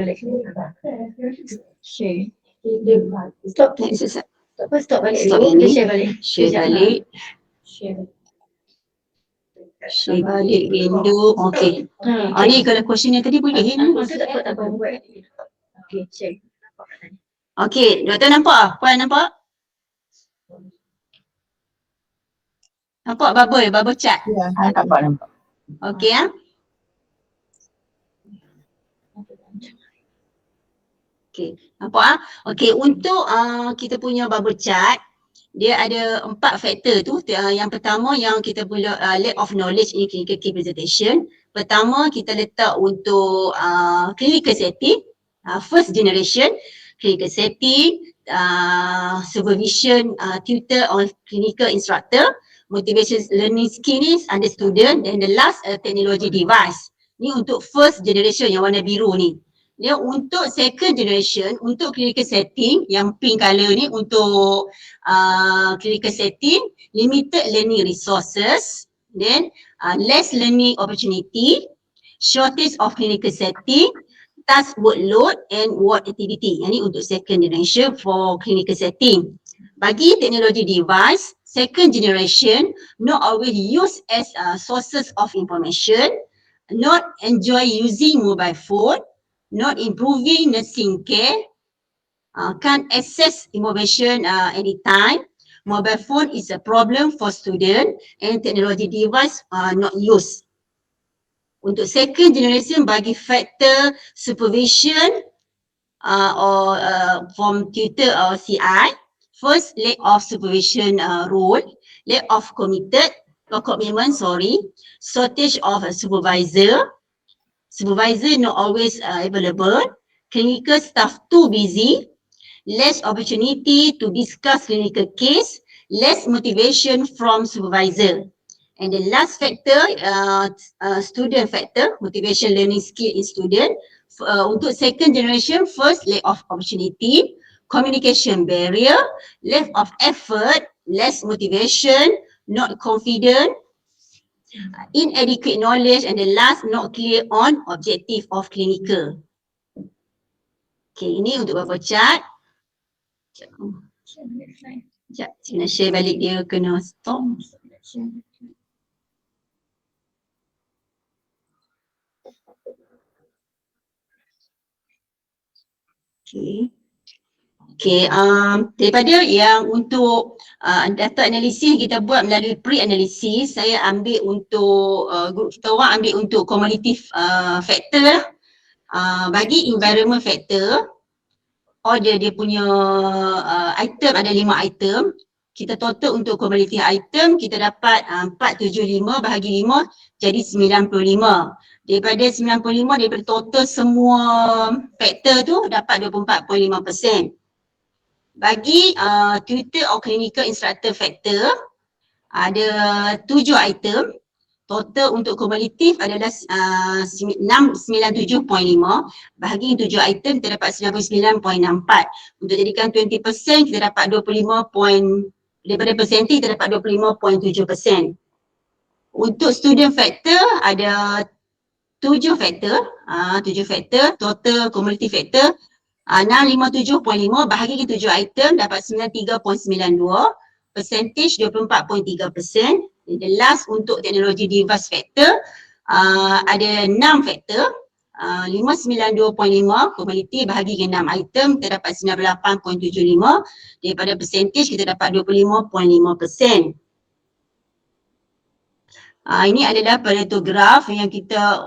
Okay. Stop. Stop balik Stop dulu. yang Dia ni. share balik. Share balik. Share balik window. Okay. Ni kalau question yang tadi boleh. Itu tak apa buat. Okay, share. Okay, doktor nampak? Puan nampak? Nampak bubble chat? Ya, nampak. Okay ya. Okay, nampak ah? Okay, untuk kita punya bubble chart, dia ada 4 faktor tu. Yang pertama yang kita pula lack of knowledge in clinical key presentation. Pertama kita letak untuk clinical setting, first generation clinical setting, supervision tutor or clinical instructor, motivation learning skills under student, dan the last technology device. Ni untuk first generation yang warna biru ni. Dia untuk second generation, untuk clinical setting yang pink color ni untuk clinical setting, limited learning resources, then less learning opportunity, shortage of clinical setting, task workload and ward activity. Yang ni untuk second generation for clinical setting. Bagi technology device, second generation not always used as sources of information, not enjoy using mobile phone, not improving nursing care, can't access information anytime. Mobile phone is a problem for student and technology device not used. Untuk second generation bagi factor supervision or from tutor or CI, first lack of supervision role, lack of commitment, shortage of a supervisor not always available, clinical staff too busy, less opportunity to discuss clinical case, less motivation from supervisor. And the last factor, student factor, motivation learning skill in student. Untuk second generation, first lack of opportunity, communication barrier, lack of effort, less motivation, not confident, inadequate knowledge, and the last not clear on objective of clinical. Okay, ini untuk bubble chart. Sekejap, saya nak share balik dia kena stop. Okay. Okay, daripada yang untuk data analisis kita buat melalui pre-analysis, saya ambil untuk grup kita orang ambil untuk cumulative factor lah. Bagi environment factor, order dia punya item ada 5 item. Kita total untuk cumulative item kita dapat 475 bahagi 5 jadi 95. Daripada 95 daripada total semua factor tu dapat 24.5%. Bagi tutor or clinical instructor factor ada 7 item. Total untuk kumulatif adalah 97.5. Bahagi 7 item kita dapat 99.64. Untuk jadikan 20% kita dapat 25. Daripada persentage kita dapat 25.7%. Untuk student factor ada 7 factor. 7 factor, total kumulatif factor 657.5 bahagi 7 item dapat 93.92. Percentage 24.3%. The last untuk teknologi device factor ada 6 factor, 592.5 kumulatif bahagi 6 item kita dapat 98.75. Daripada percentage kita dapat 25.5%. Ini adalah Pareto graph yang kita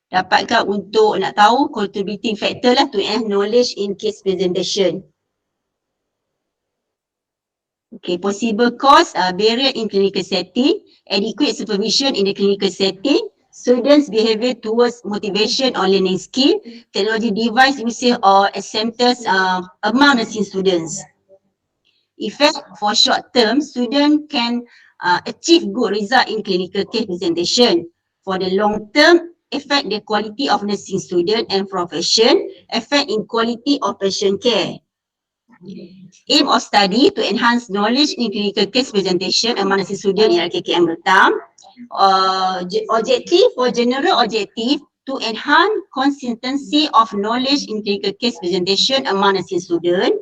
dapatkan untuk nak tahu contributing factor lah to enhance knowledge in case presentation. Okay, possible cause, barrier in clinical setting, adequate supervision in the clinical setting, students' behavior towards motivation or learning skill, technology device usage or acceptance among nursing students. Effect for short term, student can achieve good result in clinical case presentation. For the long term, affect the quality of nursing student and profession, affect in quality of patient care. Aim of study to enhance knowledge in clinical case presentation among nursing student in Ilkkm Batam. Objective for general objective to enhance consistency of knowledge in clinical case presentation among nursing student.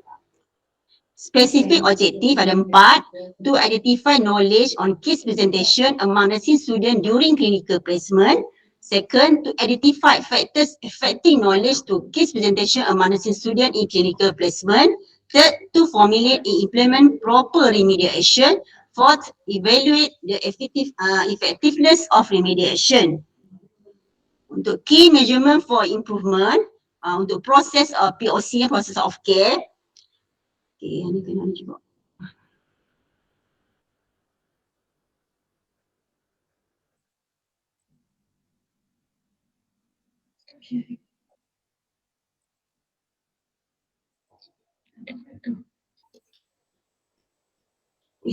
Specific objective ada 4, to identify knowledge on case presentation among nursing student during clinical placement. Second, to identify factors affecting knowledge to case presentation among nursing student in clinical placement. Third, to formulate and implement proper remediation. Fourth, evaluate the effectiveness of remediation. Untuk key measurement for improvement, untuk proses POC, process of care. Okay, ni kena ni juga.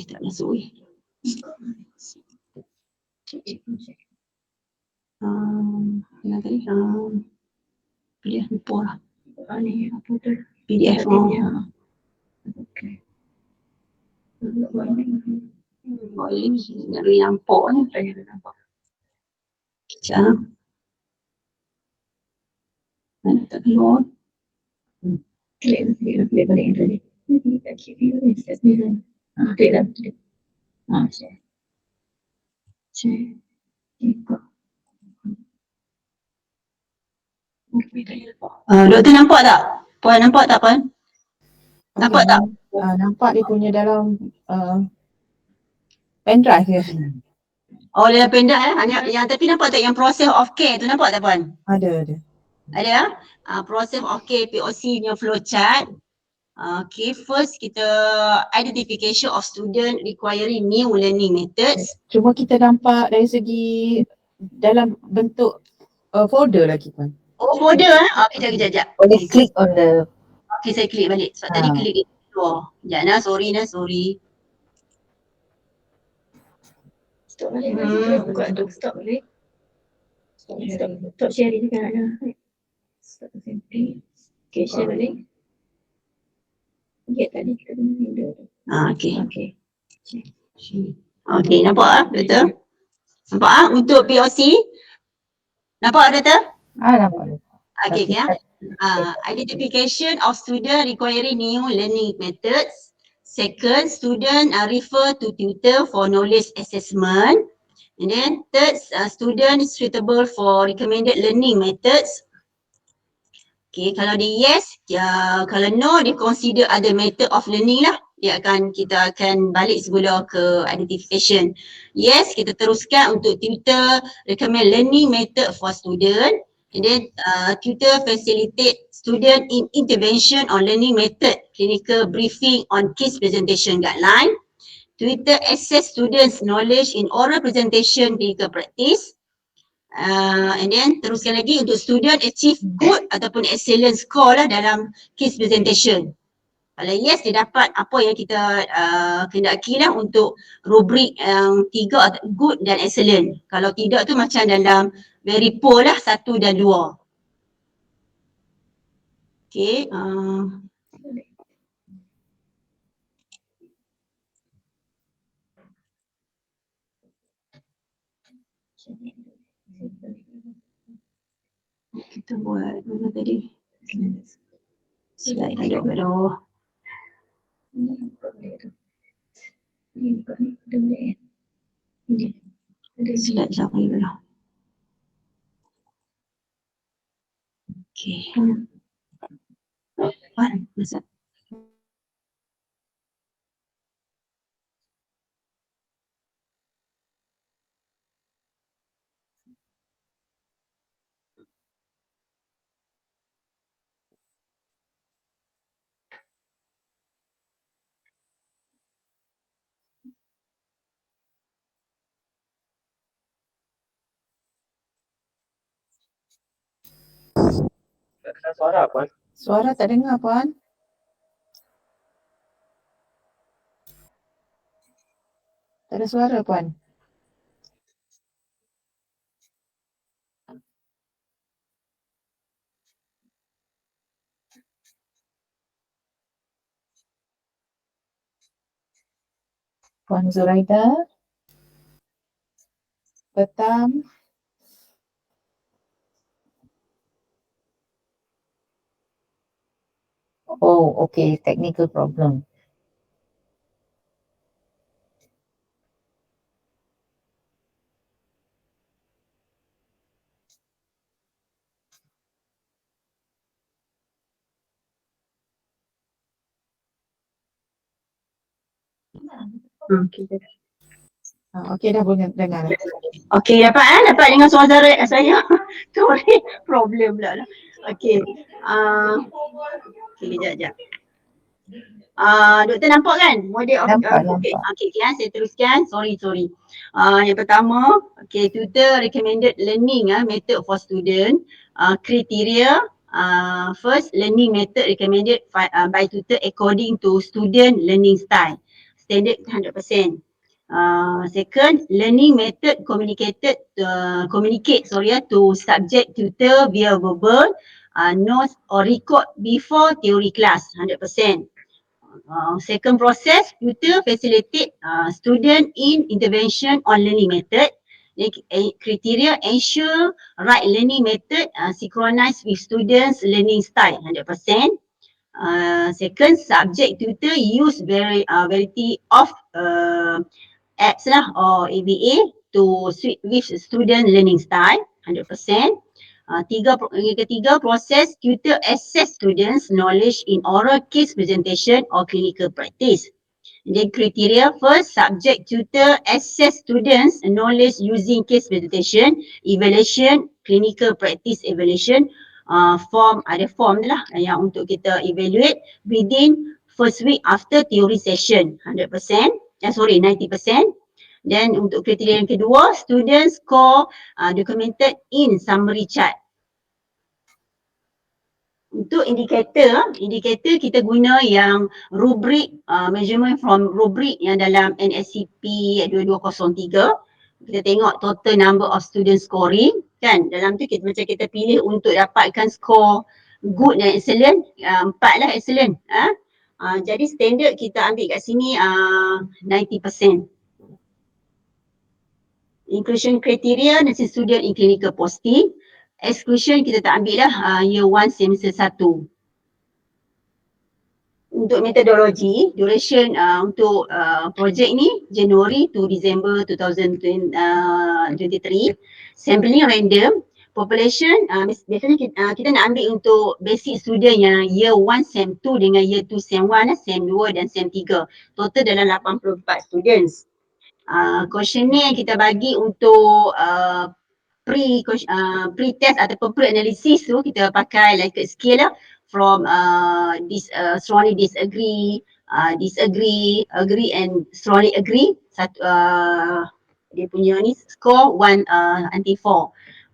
Tak masuk weh. Yang tadi, PDF lupa lah. Ni apa tu? PDF. Okey. Boleh nak nampak ni. Nampak. Sekejap. Mana tak keluar. Klik balik yang tadi. Tak klik view ni. Step ni kan. Klik lah. Share. Share. Ikut. Doktor nampak tak? Puan nampak tak Puan? Nampak tak? Nampak dia punya dalam pendrive dia. Oh, dalam pendek yang tapi nampak tak yang process of care tu nampak tak Puan? Ada. Ada? Process of care POC punya flowchart. Okay, first kita identification of student requiring new learning methods. Cuma kita nampak dari segi dalam bentuk folder lagi kan. Oh, folder kejap. Boleh click on the Okay, saya klik balik. Sebab tadi klik keluar. Sekejap sorry. Stop balik. Buka tu. Stop balik. Stop sharing kan ada. Stop sharing. Okay, share balik. Tadi kita kena window tu. Okay. Okay, nampak doktor? Nampak untuk POC? Nampak doktor? nampak. Okay, ya. Identification of student requiring new learning methods. Second, student refer to tutor for knowledge assessment. And then third, student suitable for recommended learning methods. Okay, kalau dia yes, kalau no, dia consider other method of learning lah. Kita akan balik semula ke identification. Yes, kita teruskan untuk tutor recommend learning method for student. And then tutor facilitate student in intervention on learning method, clinical briefing on case presentation guideline. Tutor assess students knowledge in oral presentation clinical practice. And then teruskan lagi untuk student achieve good ataupun excellent score lah dalam case presentation. Kalau yes, dia dapat apa yang kita kendaki lah untuk rubrik yang 3, good dan excellent. Kalau tidak tu macam dalam very poor lah 1 dan 2. Okay. Kita buat mana tadi? Slide ada kat bawah. Slide siapa ni dulu? Okay. Masa. Suara tak dengar Puan. Tak ada suara Puan. Puan Zuraida. Petang. Oh, okay, technical problem. Okay, dah boleh dengar. Okey, dapat dengan suara saya. Sorry, problem pula lah. Okey. Okey, kejap. Doktor nampak kan? Model of Nampak. okey, saya teruskan. Sorry. Yang pertama, tutor recommended learning method for student. Criteria, first learning method recommended by tutor according to student learning style. Standard 100%. Second, learning method communicate to subject tutor via verbal, notes or record before theory class 100%. Second process, tutor facilitate student in intervention on learning method. Criteria ensure right learning method synchronized with students learning style 100%. Second, subject tutor use variety of apps or ABA to suit with student learning style 100%. Yang ketiga, proses tutor assess students knowledge in oral case presentation or clinical practice. Then criteria, first, subject tutor assess students knowledge using case presentation, evaluation, clinical practice evaluation. Ada form lah yang untuk kita evaluate within first week after theory session 100%, 90%. Then untuk kriteria yang kedua, students score documented in summary chart. Untuk indikator kita guna yang rubrik, measurement from rubrik yang dalam NSCP 2203. Kita tengok total number of student scoring kan. Dalam tu kita pilih untuk dapatkan score good dan excellent, 4 lah excellent. Jadi standard kita ambil kat sini 90%. Inclusion criteria, nursing student in clinical posting. Exclusion kita tak ambil dah, year 1 semester 1. Untuk metodologi, duration untuk projek ni Januari to December 2023. Sampling random. Population, biasanya kita nak ambil untuk basic student yang year 1 SEM 2 dengan year 2 SEM 1, SEM 2 dan SEM 3. Total dalam 84 students. Questionnaire kita bagi untuk pre-test ataupun pre-analysis tu kita pakai Likert scale lah, from strongly disagree, agree and strongly agree. Dia punya ni score 1 until 4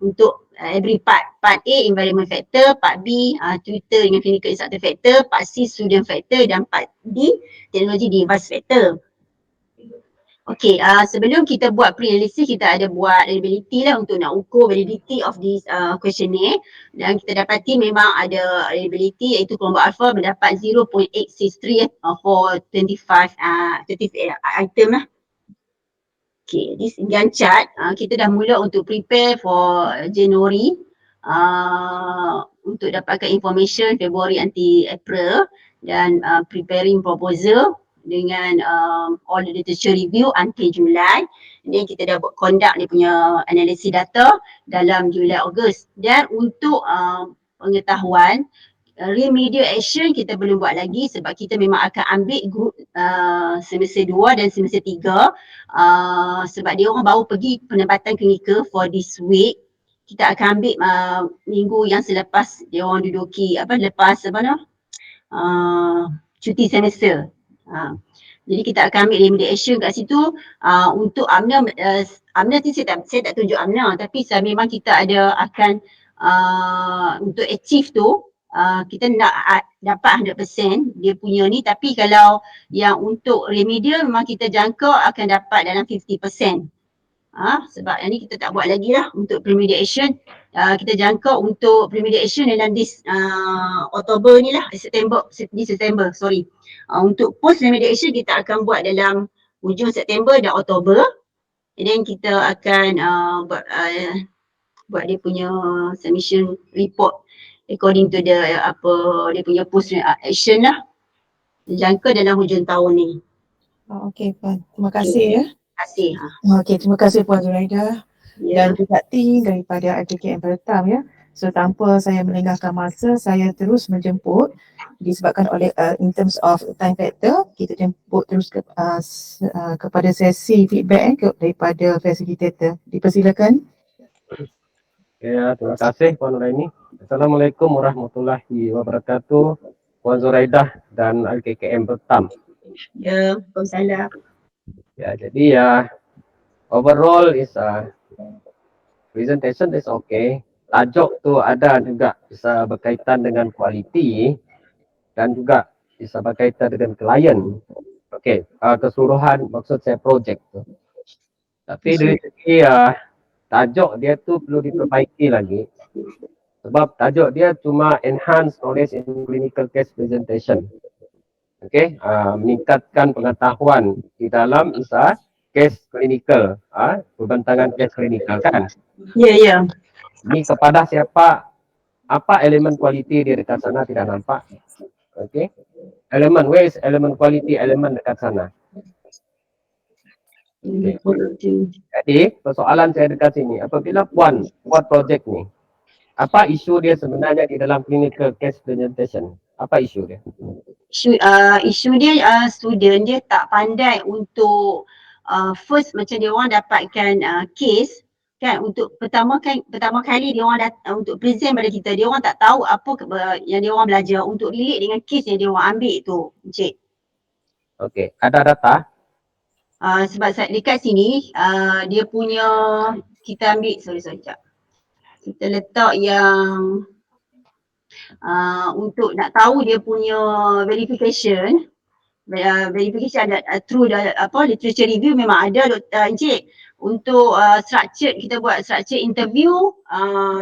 untuk every part. Part A environment factor, part B tutor dengan clinical instructor factor, part C student factor dan part D technology device factor. Okay, sebelum kita buat pre-analysis, kita ada buat reliability lah untuk nak ukur validity of this questionnaire. Dan kita dapati memang ada reliability iaitu kelompok alpha mendapat 0.863 for 25 item lah. Okay, this Gantt chart, kita dah mula untuk prepare for January. Untuk dapatkan information February until April dan preparing proposal dengan all the literature review until Julai. Dan kita dah buat conduct dia punya analisis data dalam Julai Ogos. Dan untuk pengetahuan, remedial action kita belum buat lagi sebab kita memang akan ambil group semester 2 dan semester 3 sebab dia orang baru pergi penempatan klinikal for this week. Kita akan ambil minggu yang selepas dia orang duduki cuti semester. Jadi kita akan ambil remedial action kat situ. Untuk Amna tu saya tak tunjuk Amna, tapi memang kita akan untuk achieve tu kita nak dapat 100% dia punya ni, tapi kalau yang untuk remedial memang kita jangka akan dapat dalam 50%. Sebab yang ni kita tak buat lagi lah untuk remediation. Kita jangka untuk remediation dalam this Oktober ni lah, September. Untuk post remediation kita akan buat dalam hujung September dan Oktober. And then kita akan buat dia punya submission report according to the dia punya post action lah. Dijangka dalam hujung tahun ni. Okey Puan. Terima kasih ya. Terima kasih. Okey, terima kasih Puan Zuraida dan Ya. juga tim daripada Ilkkm Pertam ya. So tanpa saya melengahkan masa, saya terus menjemput disebabkan oleh in terms of time factor, kita jemput terus kepada sesi feedback daripada facilitator. Dipersilakan. Ya, terima kasih Puan Nuraini. Assalamualaikum warahmatullahi wabarakatuh. Puan Zuraidah dan Ilkkm Pertam. Ya, Waalaikumsalam. Ya, jadi ya overall is presentation is okay. Tajuk tu ada juga bisa berkaitan dengan kualiti dan juga bisa berkaitan dengan klien. Okey, keseluruhan maksud saya projek tu. Tapi dari segi tajuk dia tu perlu diperbaiki lagi. Sebab tajuk dia cuma enhance knowledge in clinical case presentation. Okey, meningkatkan pengetahuan di dalam case klinikal, pembentangan case klinikal kan. Ya, ya. Ini kepada siapa, apa elemen kualiti dia dekat sana tidak nampak. Okey, elemen, where is elemen kualiti elemen dekat sana. Okay. Jadi persoalan saya dekat sini, apabila Puan buat projek ni, apa isu dia sebenarnya di dalam clinical case presentation? Apa isu dia? Isu dia student dia tak pandai untuk first macam dia orang dapatkan case kan, untuk pertama kali dia orang untuk present pada kita, dia orang tak tahu apa yang dia orang belajar untuk relate dengan case yang dia orang ambil tu, Encik. Okey, ada data? Sebab dekat sini dia punya, kita ambil sorry sekejap. Kita letak yang untuk nak tahu dia punya verification ada through literature review memang ada Encik. Untuk structure, kita buat structure interview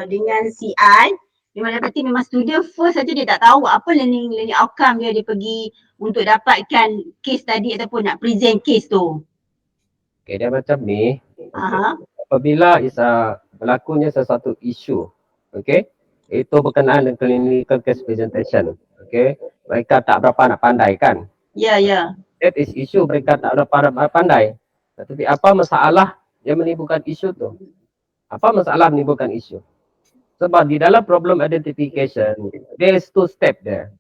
dengan CI, memang dapati memang student first saja dia tak tahu apa learning outcome dia pergi untuk dapatkan case tadi ataupun nak present case tu. Okey, dia macam ni. Aha. Apabila berlakunya sesuatu isu, okey, itu berkenaan dengan clinical case presentation. Okey, mereka tak berapa nak pandai kan? Ya, ya. That is issue, mereka tak berapa nak pandai. Tetapi apa masalah yang menimbulkan isu tu? Apa masalah menimbulkan isu? Sebab di dalam problem identification, there is two step there.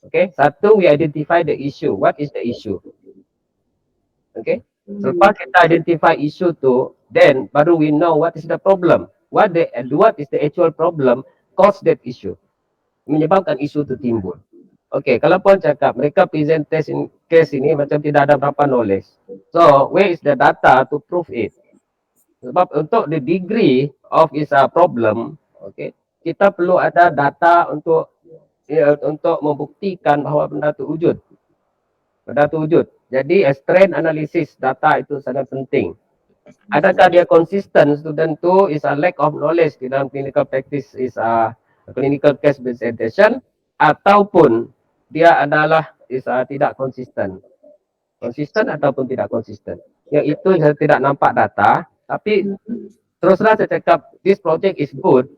Okay, satu, we identify the issue. What is the issue? Okay, selepas kita identify issue tu, then baru we know what is the problem. What is the actual problem cause that issue, menyebabkan isu tu timbul. Okay, kalau Puan cakap mereka present case ini macam tidak ada berapa knowledge. So, where is the data to prove it? Sebab untuk the degree of is a problem, okay, kita perlu ada data untuk membuktikan bahawa benda tu wujud. Benda tu wujud. Jadi, strain analysis data itu sangat penting. Adakah dia konsisten student tu is a lack of knowledge di dalam clinical practice is a clinical case presentation, ataupun dia adalah tidak konsisten. Konsisten ataupun tidak konsisten. Yang itu saya tidak nampak data, tapi teruslah saya cakap this project is good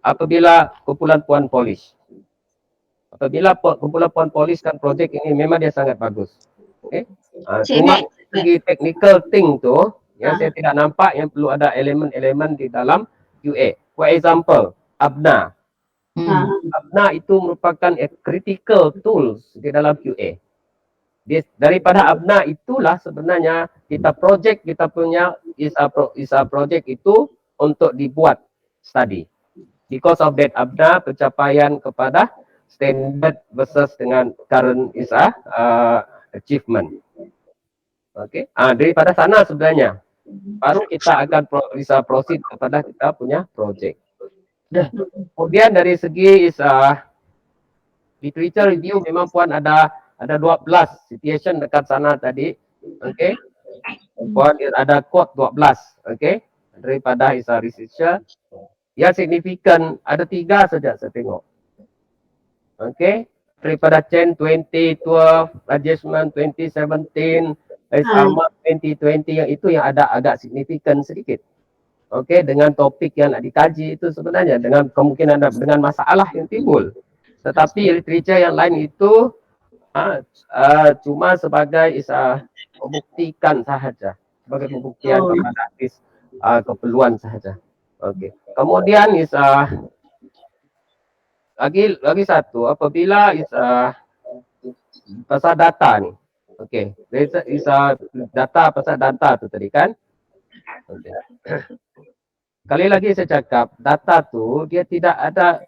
apabila kumpulan Puan polish. Apabila kumpulan Puan polish kan projek ini memang dia sangat bagus. Okay? Cuma segi technical thing tu yang saya tidak nampak yang perlu ada elemen-elemen di dalam QA. For example, ABNA. ABNA itu merupakan critical tools di dalam QA. Daripada ABNA itulah sebenarnya kita punya is a project itu untuk dibuat study. Because of that ABNA pencapaian kepada standard versus dengan current is achievement. Okay. Daripada sana sebenarnya baru kita akan bisa proceed kepada kita punya project. Kemudian dari segi literature review memang Puan ada 12 citation dekat sana tadi. Okay. Puan ada quote 12. Okay. Daripada researcher. Yang signifikan ada 3 saja saya tengok. Okay. Daripada Chen 2012, Adjustment 2017, March 2020 yang itu yang ada agak signifikan sedikit. okey, dengan topik yang nak dikaji itu sebenarnya dengan kemungkinan dengan masalah yang timbul. Tetapi literature yang lain itu cuma sebagai membuktikan sahaja, sebagai pembuktian kepada keperluan sahaja. Okey. Kemudian lagi satu, apabila pasal data ni. Okey. Data pasal data tu tadi kan. Okay. Sekali lagi saya cakap, data tu dia tidak ada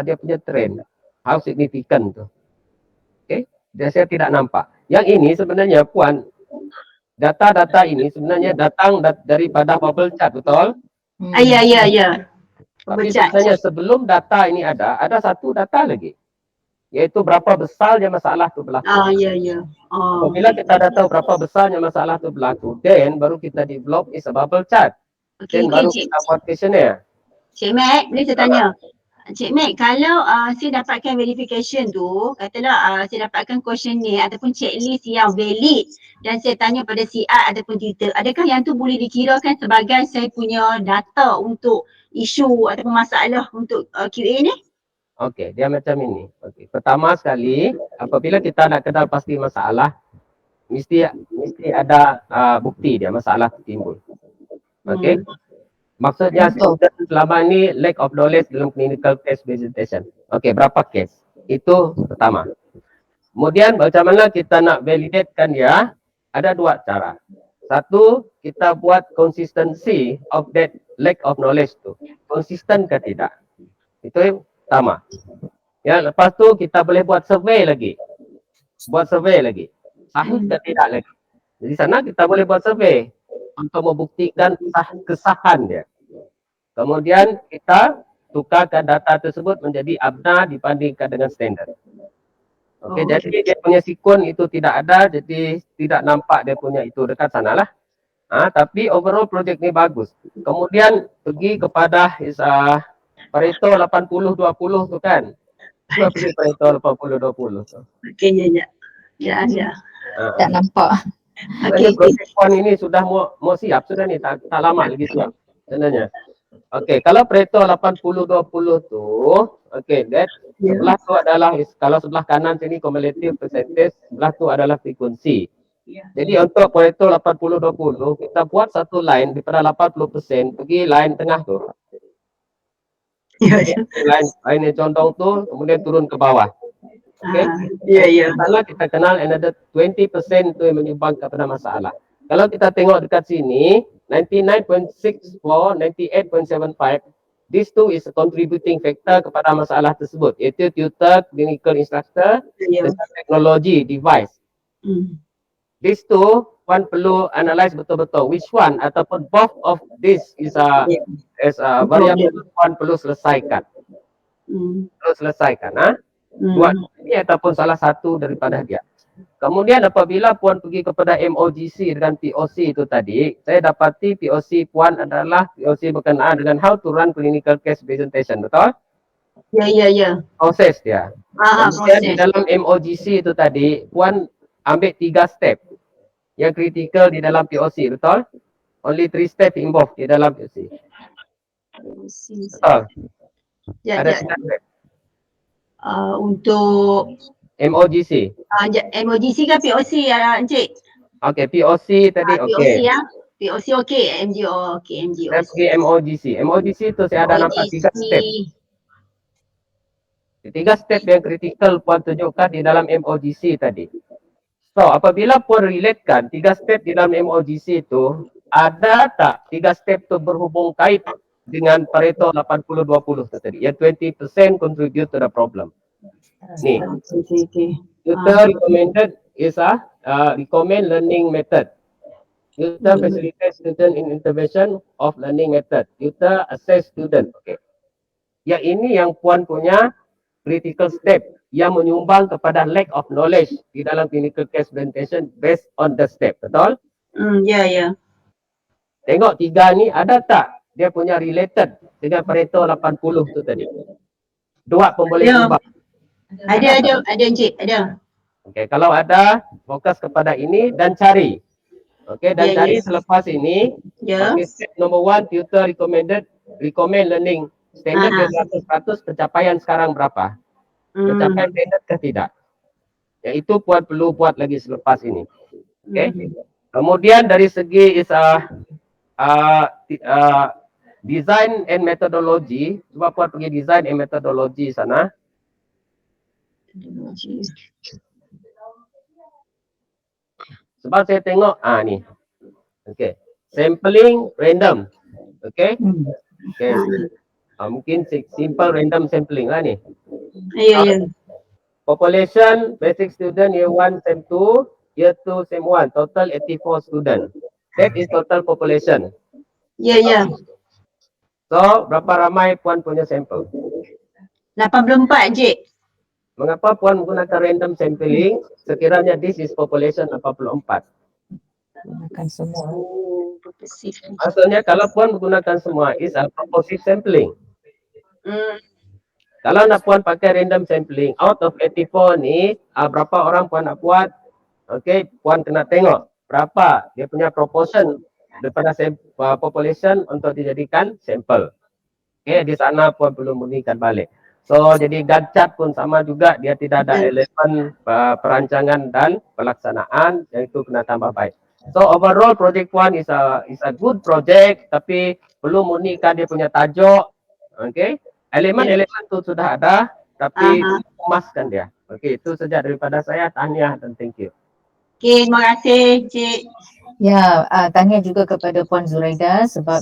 dia punya trend. How significant tu. Okey. Saya tidak nampak. Yang ini sebenarnya Puan, data-data ini sebenarnya datang daripada bubble chart, betul? Ya. Tapi sebenarnya sebelum data ini ada satu data lagi. Iaitu berapa besarnya masalah tu berlaku. Ya. Apabila kita dah tahu berapa besarnya masalah tu berlaku, then baru kita develop is a bubble chart. Okey, Then baru kita buat questionnaire. Cik Mac, boleh saya tanya? Cik Mac, kalau saya dapatkan verification tu, katalah saya dapatkan questionnaire ataupun checklist yang valid dan saya tanya pada CR ataupun tutor, adakah yang tu boleh dikirakan sebagai saya punya data untuk isu ataupun masalah untuk QA ni? Okey, dia macam ini. Okey, pertama sekali, apabila kita nak kenal pasti masalah, mesti ada bukti dia masalah tu timbul. Okey. Maksudnya student selama ni lack of knowledge dalam clinical case presentation. Okey, berapa case? Itu pertama. Kemudian macam mana kita nak validatekan dia? Ada dua cara. Satu, kita buat consistency of that lack of knowledge tu. Konsisten ke tidak? Itu yang pertama. Ya, lepas tu kita boleh buat survey lagi. Sahih ke tidak lagi. Jadi sana kita boleh buat survey untuk membuktikan kesahan dia. Kemudian kita tukarkan data tersebut menjadi abna dibandingkan dengan standard. Okey, jadi dia punya sikun itu tidak ada, jadi tidak nampak dia punya itu dekat sana lah. Tapi overall projek ni bagus. Kemudian pergi kepada Pareto 80-20 tu kan. Cuba pergi Pareto 80-20 tu. Okey, ya. Tak nampak. Okey. Projek Puan ini sudah mau siap sudah ni, tak lama lagi siap sebenarnya. Okey, kalau Pareto 80-20 tu, okey, sebelah tu adalah, kalau sebelah kanan sini cumulative percentage, sebelah tu adalah frekuensi. Jadi untuk Pareto 80-20, kita buat satu line daripada 80% pergi line tengah tu. Line yang condong tu, kemudian turun ke bawah. Okey? Ya. Masalah kita kenal another 20% tu yang menyumbang kepada masalah. Kalau kita tengok dekat sini, 99.64, 98.75, these two is a contributing factor kepada masalah tersebut, iaitu tutor, clinical instructor, dan teknologi, device. These two, one perlu analyze betul-betul which one ataupun both of this is a variable one perlu selesaikan. Buat ini ataupun salah satu daripada dia. Kemudian apabila Puan pergi kepada MOGC dengan POC itu tadi, saya dapati POC Puan adalah POC berkenaan dengan how to run clinical case presentation, betul? Ya. Proses dia. Kemudian di dalam MOGC itu tadi, Puan ambil 3 step yang kritikal di dalam POC, betul? Only 3 step involved di dalam POC. Betul? Ada 3 step. Untuk MOGC. MOGC kan POC Encik? Okey, POC tadi okey. POC okey, MGO okey, MGO. Saya pergi MOGC. MOGC tu saya ada nampak 3 step. 3 step yang kritikal Puan tunjukkan di dalam MOGC tadi. So, apabila Puan relatekan 3 step di dalam MOGC itu, ada tak 3 step tu berhubung kait dengan Pareto 80-20 tu tadi? Yang 20% contribute to the problem. Ni. Tutor recommended is recommend learning method. Tutor facilitate student in intervention of learning method. Tutor assess student. Okay. Yang ini yang Puan punya critical step yang menyumbang kepada lack of knowledge di dalam clinical case presentation based on the step. Betul? Ya. Tengok 3 ni ada tak dia punya related dengan Pareto 80 tu tadi? 2 pun boleh ubah. Ada Encik, ada. Okey, kalau ada, fokus kepada ini dan cari. Okay, dan Ya, dari ya. selepas ini, Ya. okay, step number 1, tutor recommend learning standard dia Aha. 100%, pencapaian sekarang berapa? Mencapai Hmm. standard ke tidak? Iaitu Puan perlu buat lagi selepas ini. Okay. Kemudian dari segi uh, uh, design and methodology, cuba Puan pergi design and methodology sana. Sebab saya tengok, ni. Okay. Sampling random. Okay. Okay. Mungkin simple random sampling lah ni. Ya, ya. Population, basic student year 1, SEM 2, year 2, SEM 1, total 84 student. That is total population. Ya, ya. So, berapa ramai Puan punya sampel? 84, Cik. Mengapa Puan menggunakan random sampling? Sekiranya this is population 84. Gunakan semua. Oh, purposely. Maksudnya kalau Puan menggunakan semua, is a purposive sampling. Kalau nak Puan pakai random sampling, out of 84 ni, berapa orang Puan nak buat? Okay, Puan kena tengok berapa dia punya proportion daripada population untuk dijadikan sampel. Okay, di sana Puan perlu murnikan balik. So, jadi Gantt chart pun sama juga, dia tidak ada elemen perancangan dan pelaksanaan, yang itu kena tambah baik. So, overall project Puan is a good project, tapi perlu murnikan dia punya tajuk. Okay, elemen-elemen tu sudah ada, tapi emaskan dia. Okay, itu saja daripada saya. Tahniah dan thank you. Okay, terima kasih, Cik. Ya, tanya juga kepada Puan Zuraida sebab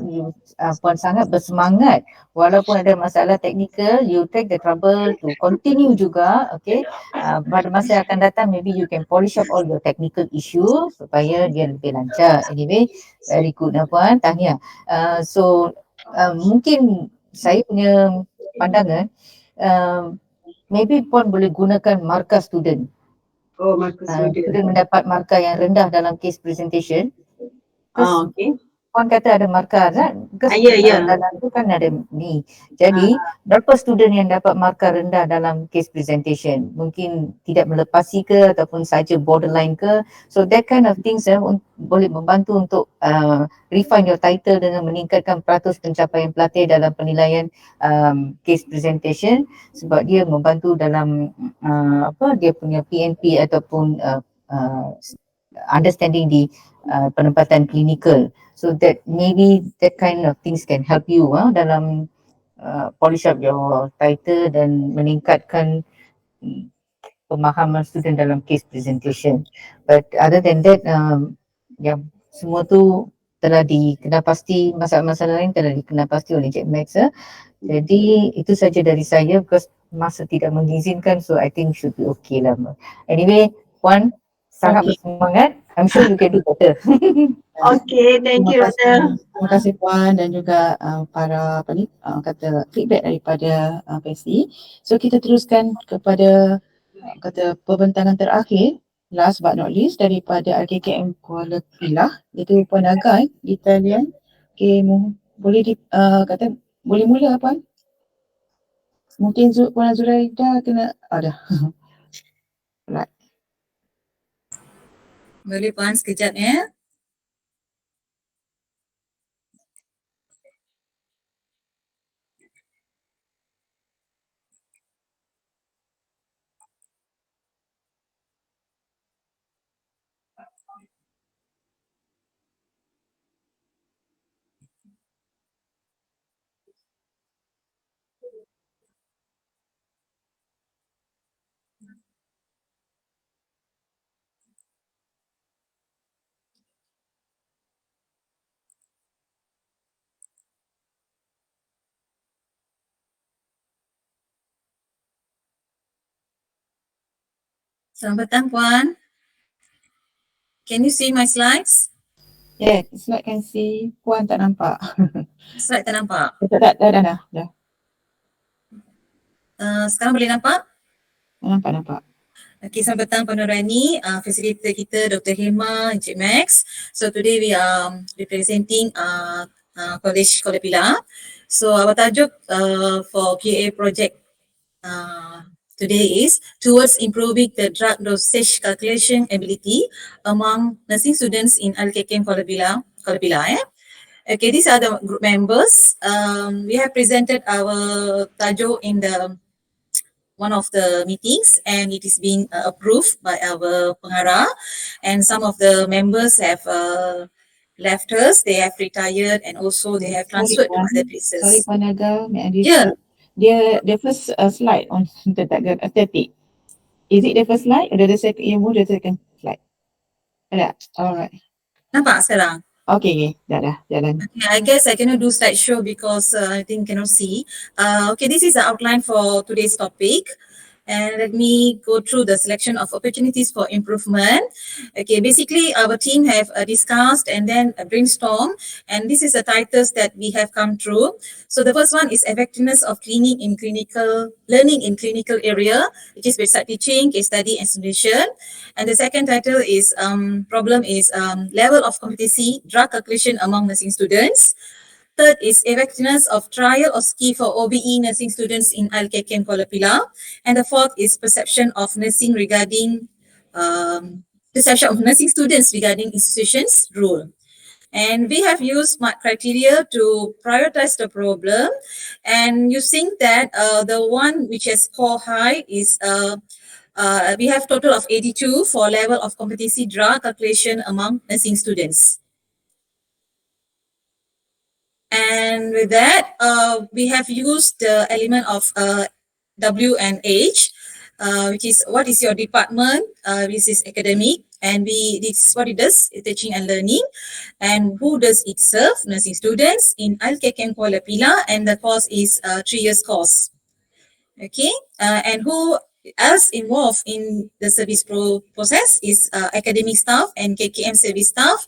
Puan sangat bersemangat walaupun ada masalah teknikal, you take the trouble to continue juga, okay. Pada masa yang akan datang, maybe you can polish up all your technical issue supaya dia lebih lancar. Anyway, very good Puan, tahniah. So, mungkin saya punya pandangan, maybe Puan boleh gunakan markah student. Oh, markah student. Student mendapat markah yang rendah dalam case presentation. Okay. Puan kata ada markah kan? Ya. Dalam tu kan ada ni. Jadi, berapa student yang dapat markah rendah dalam case presentation? Mungkin tidak melepasi ke ataupun saja borderline ke? So, that kind of things boleh membantu untuk refine your title dengan meningkatkan peratus pencapaian pelatih dalam penilaian case presentation, sebab dia membantu dalam dia punya PNP ataupun understanding di penempatan klinikal. So that maybe that kind of things can help you dalam polish up your title dan meningkatkan pemahaman student dalam case presentation. But other than that, semua tu telah dikenal-pasti, masalah-masalah lain telah dikenal-pasti oleh Encik Max. Jadi itu saja dari saya, because masa tidak mengizinkan, so I think should be okay lah. Anyway, Puan sangat bersemangat. I'm sure you can do better. Okay, thank you, Doktor. Terima kasih Puan dan juga para kata feedback daripada PSC. So kita teruskan kepada kata perbentangan terakhir, last but not least, daripada Ilkkm Kuala Pilah, iaitu Puan Aga di talian. Okay, boleh kata boleh mula Puan? Mungkin Puan Zuraida kena ada. Right. Boleh Puan sekejap ya. Selamat petang Puan. Can you see my slides? Yeah, slide can see. Puan tak nampak. Slide tak nampak. Dah. Sekarang boleh nampak? Nampak. Okay, selamat petang Puan Nurani, facilitator kita Dr. Hema, Encik Max. So today we are representing College Kuala Pilah. So our tajuk for QA project today is towards improving the drug dosage calculation ability among nursing students in Ilkkm Kuala Bila. Okay, these are the group members. We have presented our tajo in the one of the meetings, and it is being approved by our pengarah, and some of the members have left us, they have retired, and also they have transferred to other places. Sorry, Puan Naga, may I Yeah. disturb? The first slide on the aesthetic. Is it the first slide or the second? The second slide. Ada. Alright. Nampak sekarang? Okay, dah jalan. Okay, I guess I cannot do slideshow because I think cannot see. Okay, this is the outline for today's topic. And let me go through the selection of opportunities for improvement. Okay, basically our team have discussed and then brainstorm, and this is the titles that we have come through. So the first one is effectiveness of learning in clinical area, which is bedside teaching, case study, and solution. And the second title is problem is level of competency, drug calculation among nursing students. Third is effectiveness of trial of ski for OBE nursing students in Ilkkm Kuala Pilah. And the fourth is perception of nursing students regarding institutions role. And we have used SMART criteria to prioritize the problem. And you think that the one which has score high is we have total of 82 for level of competency drug calculation among nursing students. And with that, we have used the element of W and H, which is what is your department, this is academic, and this is what it does, teaching and learning, and who does it serve, nursing students in Ilkkm Kuala Pilah, and the course is 3 years course. Okay, and who else involved in the service process is academic staff and KKM service staff,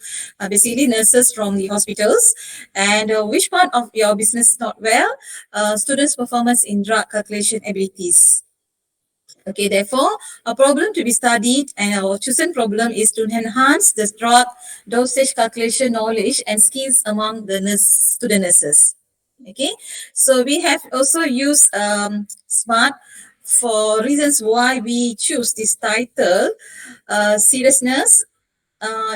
basically nurses from the hospitals. And which part of your business not well? Students' performance in drug calculation abilities. Okay, therefore, a problem to be studied and our chosen problem is to enhance the drug dosage calculation knowledge and skills among the student nurses. Okay, so we have also used SMART for reasons why we choose this title. Seriousness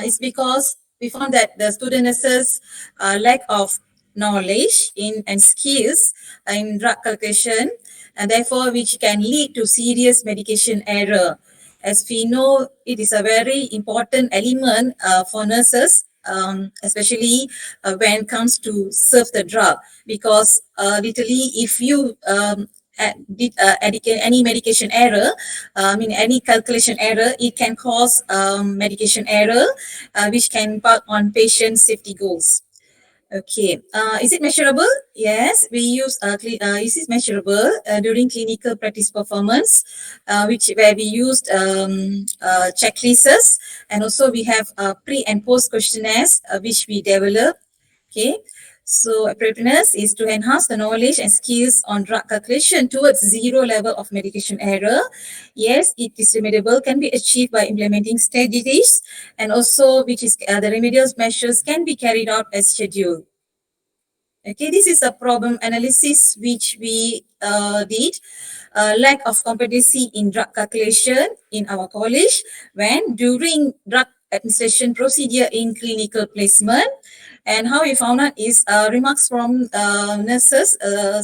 is because we found that the student nurses lack of knowledge and skills in drug calculation, and therefore which can lead to serious medication error. As we know, it is a very important element for nurses, especially when it comes to serve the drug, because literally if you did any medication error, any calculation error, it can cause medication error, which can impact on patient safety goals. Okay, is it measurable? Yes, we use is it measurable during clinical practice performance, where we used checklists, and also we have pre and post questionnaires which we developed. Okay, so preparedness is to enhance the knowledge and skills on drug calculation towards zero level of medication error. Yes, it is remediable, can be achieved by implementing strategies, and also which is the remedial measures can be carried out as scheduled. Okay, this is a problem analysis which we did. Lack of competency in drug calculation in our college when during drug administration procedure in clinical placement. And how we found out is remarks from nurses,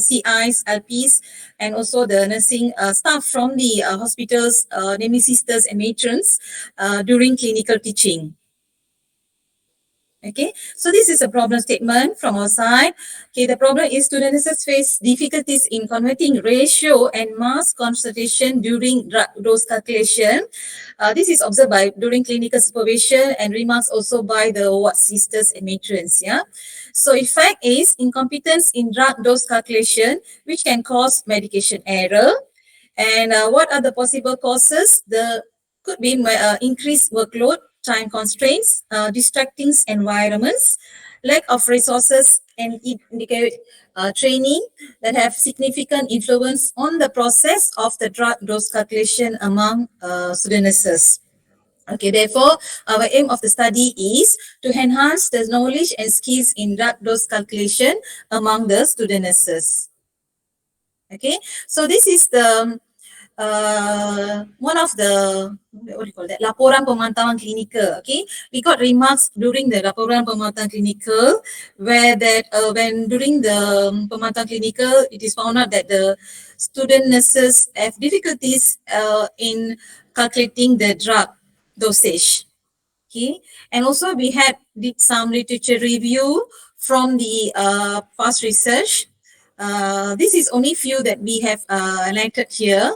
CIs, LPs, and also the nursing staff from the hospitals, namely sisters and matrons, during clinical teaching. Okay, so this is a problem statement from our side. Okay, the problem is student nurses face difficulties in converting ratio and mass concentration during drug dose calculation. This is observed during clinical supervision and remarks also by the ward sisters and matrons. Yeah, so effect is incompetence in drug dose calculation, which can cause medication error. And what are the possible causes? Could be increased workload, time constraints, distracting environments, lack of resources, and inadequate training that have significant influence on the process of the drug dose calculation among student nurses. Okay, therefore, our aim of the study is to enhance the knowledge and skills in drug dose calculation among the student nurses. Okay, so this is the one of the, what do you call that, laporan pemantauan klinikal. Okay, we got remarks during the laporan pemantauan klinikal where that when during the pemantauan klinikal, it is found out that the student nurses have difficulties in calculating the drug dosage. Okay, and also we did some literature review from the past research. This is only few that we have highlighted here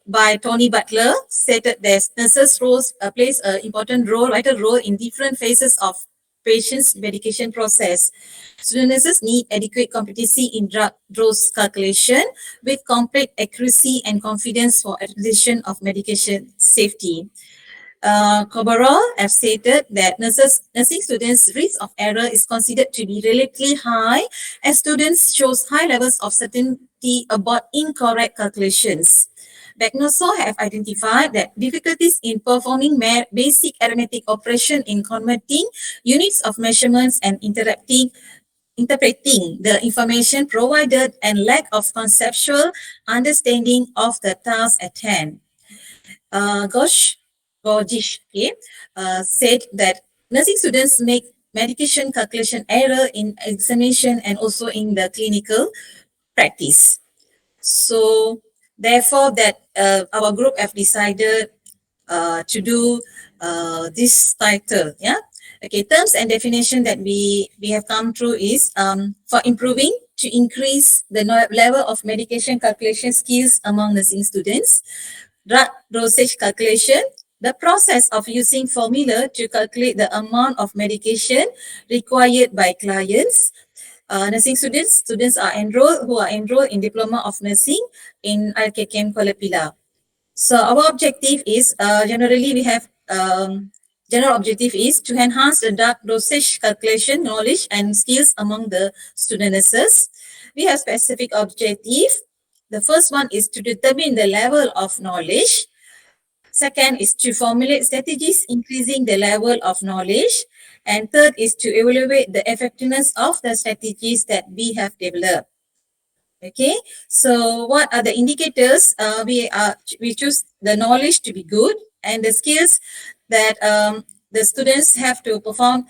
by Tony Butler, stated that nurses roles plays an important role, vital role in different phases of patient's medication process. Student nurses need adequate competency in drug dose calculation with complete accuracy and confidence for administration of medication safety. Overall, I've stated that nursing students' risk of error is considered to be relatively high as students shows high levels of certainty about incorrect calculations. Diagnosos have identified that difficulties in performing basic arithmetic operation in converting units of measurements and interpreting the information provided and lack of conceptual understanding of the task at hand. Gorgish, okay, said that nursing students make medication calculation error in examination and also in the clinical practice. So therefore that our group have decided to do this title, yeah. Okay, terms and definition that we have come through is for improving to increase the level of medication calculation skills among nursing students. Drug dosage calculation, the process of using formula to calculate the amount of medication required by clients. Nursing students are enrolled in Diploma of Nursing in Ilkkm Kuala Pilar. So our objective is generally we have general objective is to enhance the drug dosage calculation knowledge and skills among the student nurses. We have specific objective. The first one is to determine the level of knowledge. Second is to formulate strategies increasing the level of knowledge. And third is to evaluate the effectiveness of the strategies that we have developed. Okay, so what are the indicators? We choose the knowledge to be good and the skills that the students have to perform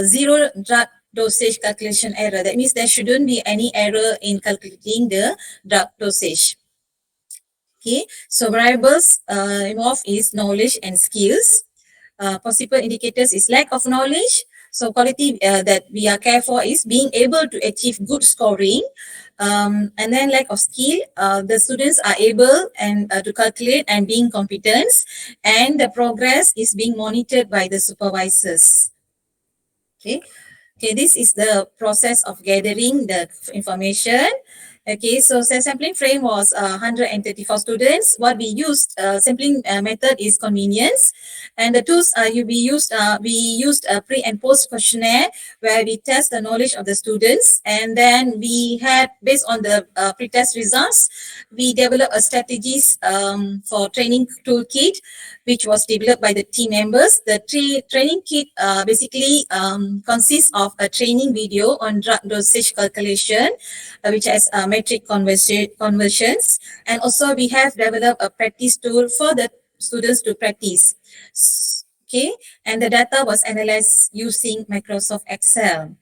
zero drug dosage calculation error. That means there shouldn't be any error in calculating the drug dosage. Okay, so variables involved is knowledge and skills. Possible indicators is lack of knowledge. So quality that we are care for is being able to achieve good scoring. And then lack of skill, the students are able and to calculate and being competent, and the progress is being monitored by the supervisors. Okay. Okay, this is the process of gathering the information. Okay, so sampling frame was 134 students. What we used, sampling method is convenience. And the tools we used a pre and post questionnaire where we test the knowledge of the students. And then we had, based on the pre-test results, we developed a strategies for training toolkit, which was developed by the team members. The training kit basically consists of a training video on drug dosage calculation, which has metric conversions. And also we have developed a practice tool for the students to practice. Okay, and the data was analyzed using Microsoft Excel.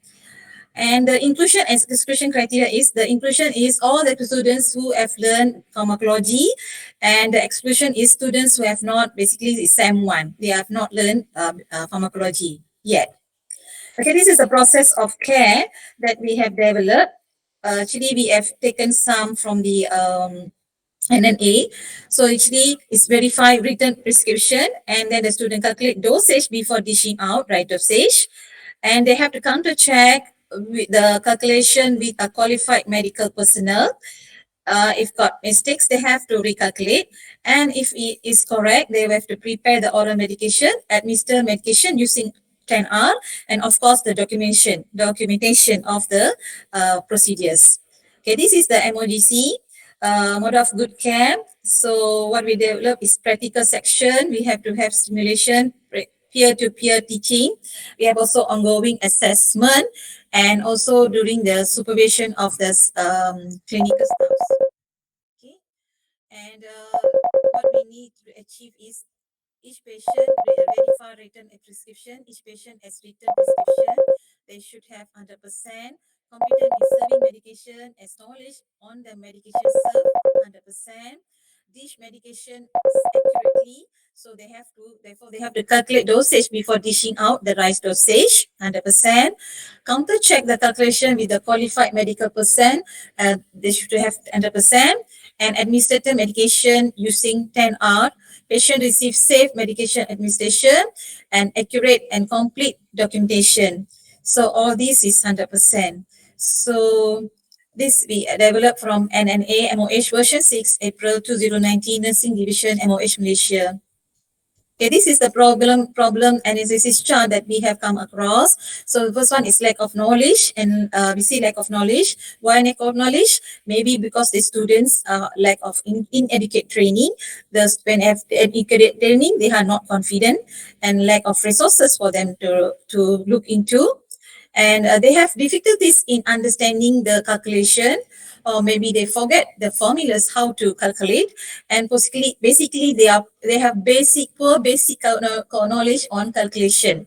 And the inclusion and exclusion criteria is, the inclusion is all the students who have learned pharmacology, and the exclusion is students who have not, basically SEM 1, they have not learned pharmacology yet. Okay, this is the process of care that we have developed. Actually, we have taken some from the NNA. So actually, it's verified written prescription, and then the student calculate dosage before dishing out right dosage, and they have to counter check with the calculation with a qualified medical personnel. If got mistakes, they have to recalculate, and if it is correct, they have to prepare the oral medication, administer medication using 10R, and of course the documentation of the procedures. Okay, this is the MOGC, model of good care. So what we develop is practical section. We have to have simulation, peer-to-peer teaching. We have also ongoing assessment, and also during the supervision of the clinical staff. Okay, and what we need to achieve is each patient verify written a prescription. Each patient has written prescription. They should have 100% competent in serving medication as knowledge on the medication served 100%. Dish medication accurately, so therefore they have to calculate dosage before dishing out the right dosage 100%. Counter check the calculation with the qualified medical person. They should have 100%. And administer medication using 10R. Patient receives safe medication administration and accurate and complete documentation. So all this is 100%. So this we developed from NNA MOH version 6 April 2019 Nursing Division MOH Malaysia. Okay, this is the problem analysis chart that we have come across. So the first one is lack of knowledge, and we see lack of knowledge. Why lack of knowledge? Maybe because the students lack of inadequate training. When have inadequate training, they are not confident, and lack of resources for them to look into. And they have difficulties in understanding the calculation, or maybe they forget the formulas how to calculate, and basically they have poor basic knowledge on calculation.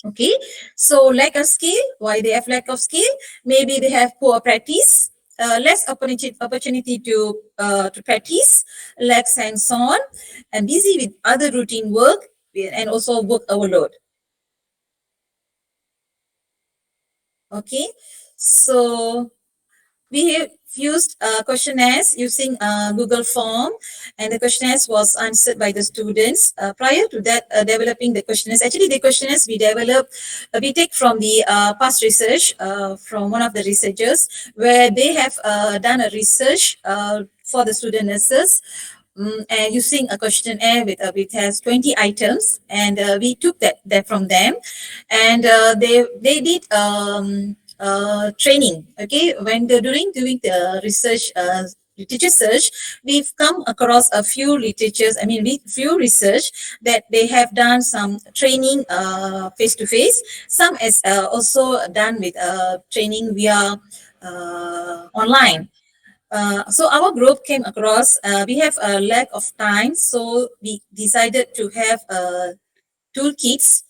Okay, so lack of skill. Why they have lack of skill? Maybe they have poor practice, less opportunity to practice, lacks hands-on, and busy with other routine work, and also work overload. Okay, so we have used questionnaires using Google form, and the questionnaires was answered by the students. Prior to that, developing the questionnaires, actually the questionnaires we developed, we take from the past research from one of the researchers, where they have done a research for the student nurses. And using a questionnaire with has 20 items, and we took that from them, and they did training. Okay, when they're doing the research, literature search, we've come across a few few research that they have done some training face to face. Some is also done with training via online. So our group came across, we have a lack of time, so we decided to have toolkits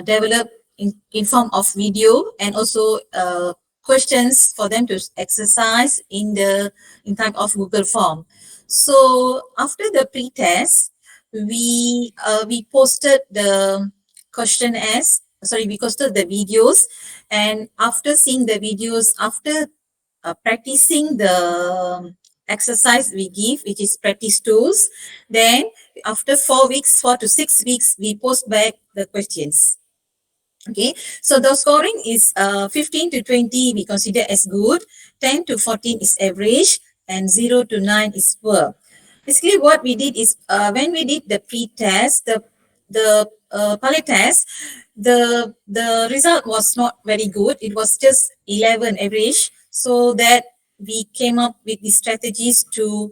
developed in form of video, and also questions for them to exercise in type of Google form. So after the pre-test, we posted the questionnaires. Sorry, we posted the videos, and after seeing the videos, after practicing the exercise we give, which is practice tools, then after 4 to 6 weeks, we post back the questions. Okay, so the scoring is 15 to 20 we consider as good, 10 to 14 is average, and 0 to 9 is poor. Basically, what we did is when we did the pre-test, the pilot test, the result was not very good. It was just 11 average. So that we came up with the strategies to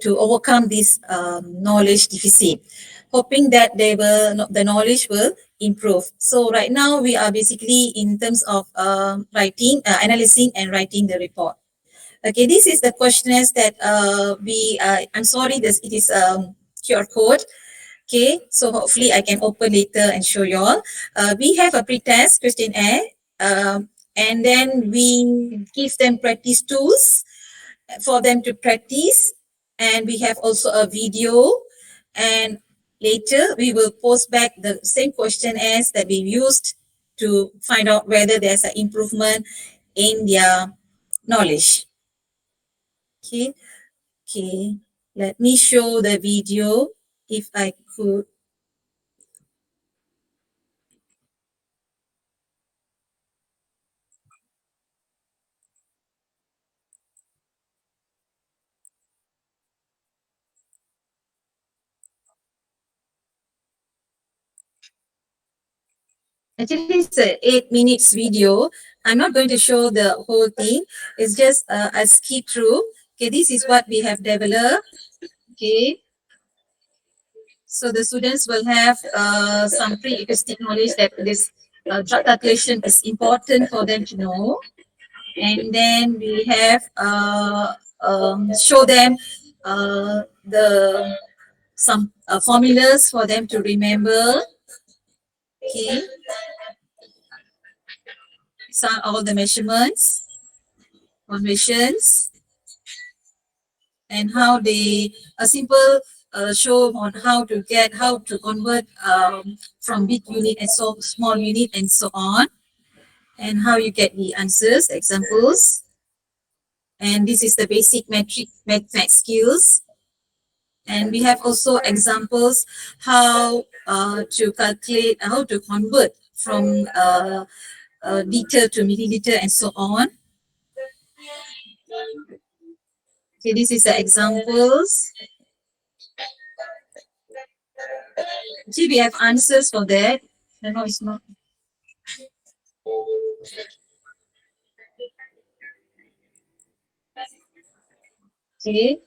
overcome this knowledge deficit, hoping that the knowledge will improve. So right now we are basically in terms of analyzing and writing the report. Okay, this is the questionnaires that I'm sorry, it is QR code. Okay, so hopefully I can open later and show you all. We have a pre-test questionnaire, and then we give them practice tools for them to practice, and we have also a video, and later we will post back the same questionnaires that we used to find out whether there's an improvement in their knowledge. Okay, let me show the video if I could. Actually, it's a 8 minutes video. I'm not going to show the whole thing. It's just a skip through. Okay, this is what we have developed. Okay, so the students will have some pre-acoustic knowledge that this drug calculation is important for them to know. And then we have show them the some formulas for them to remember. Okay, these are all the measurements, conversions, and how they a simple show on how to convert from big unit and so small unit and so on, and how you get the answers, examples. And this is the basic math skills. And we have also examples how to calculate, how to convert from liter to milliliter and so on. Okay, this is the examples. Actually, we have answers for that. No, it's not. Okay.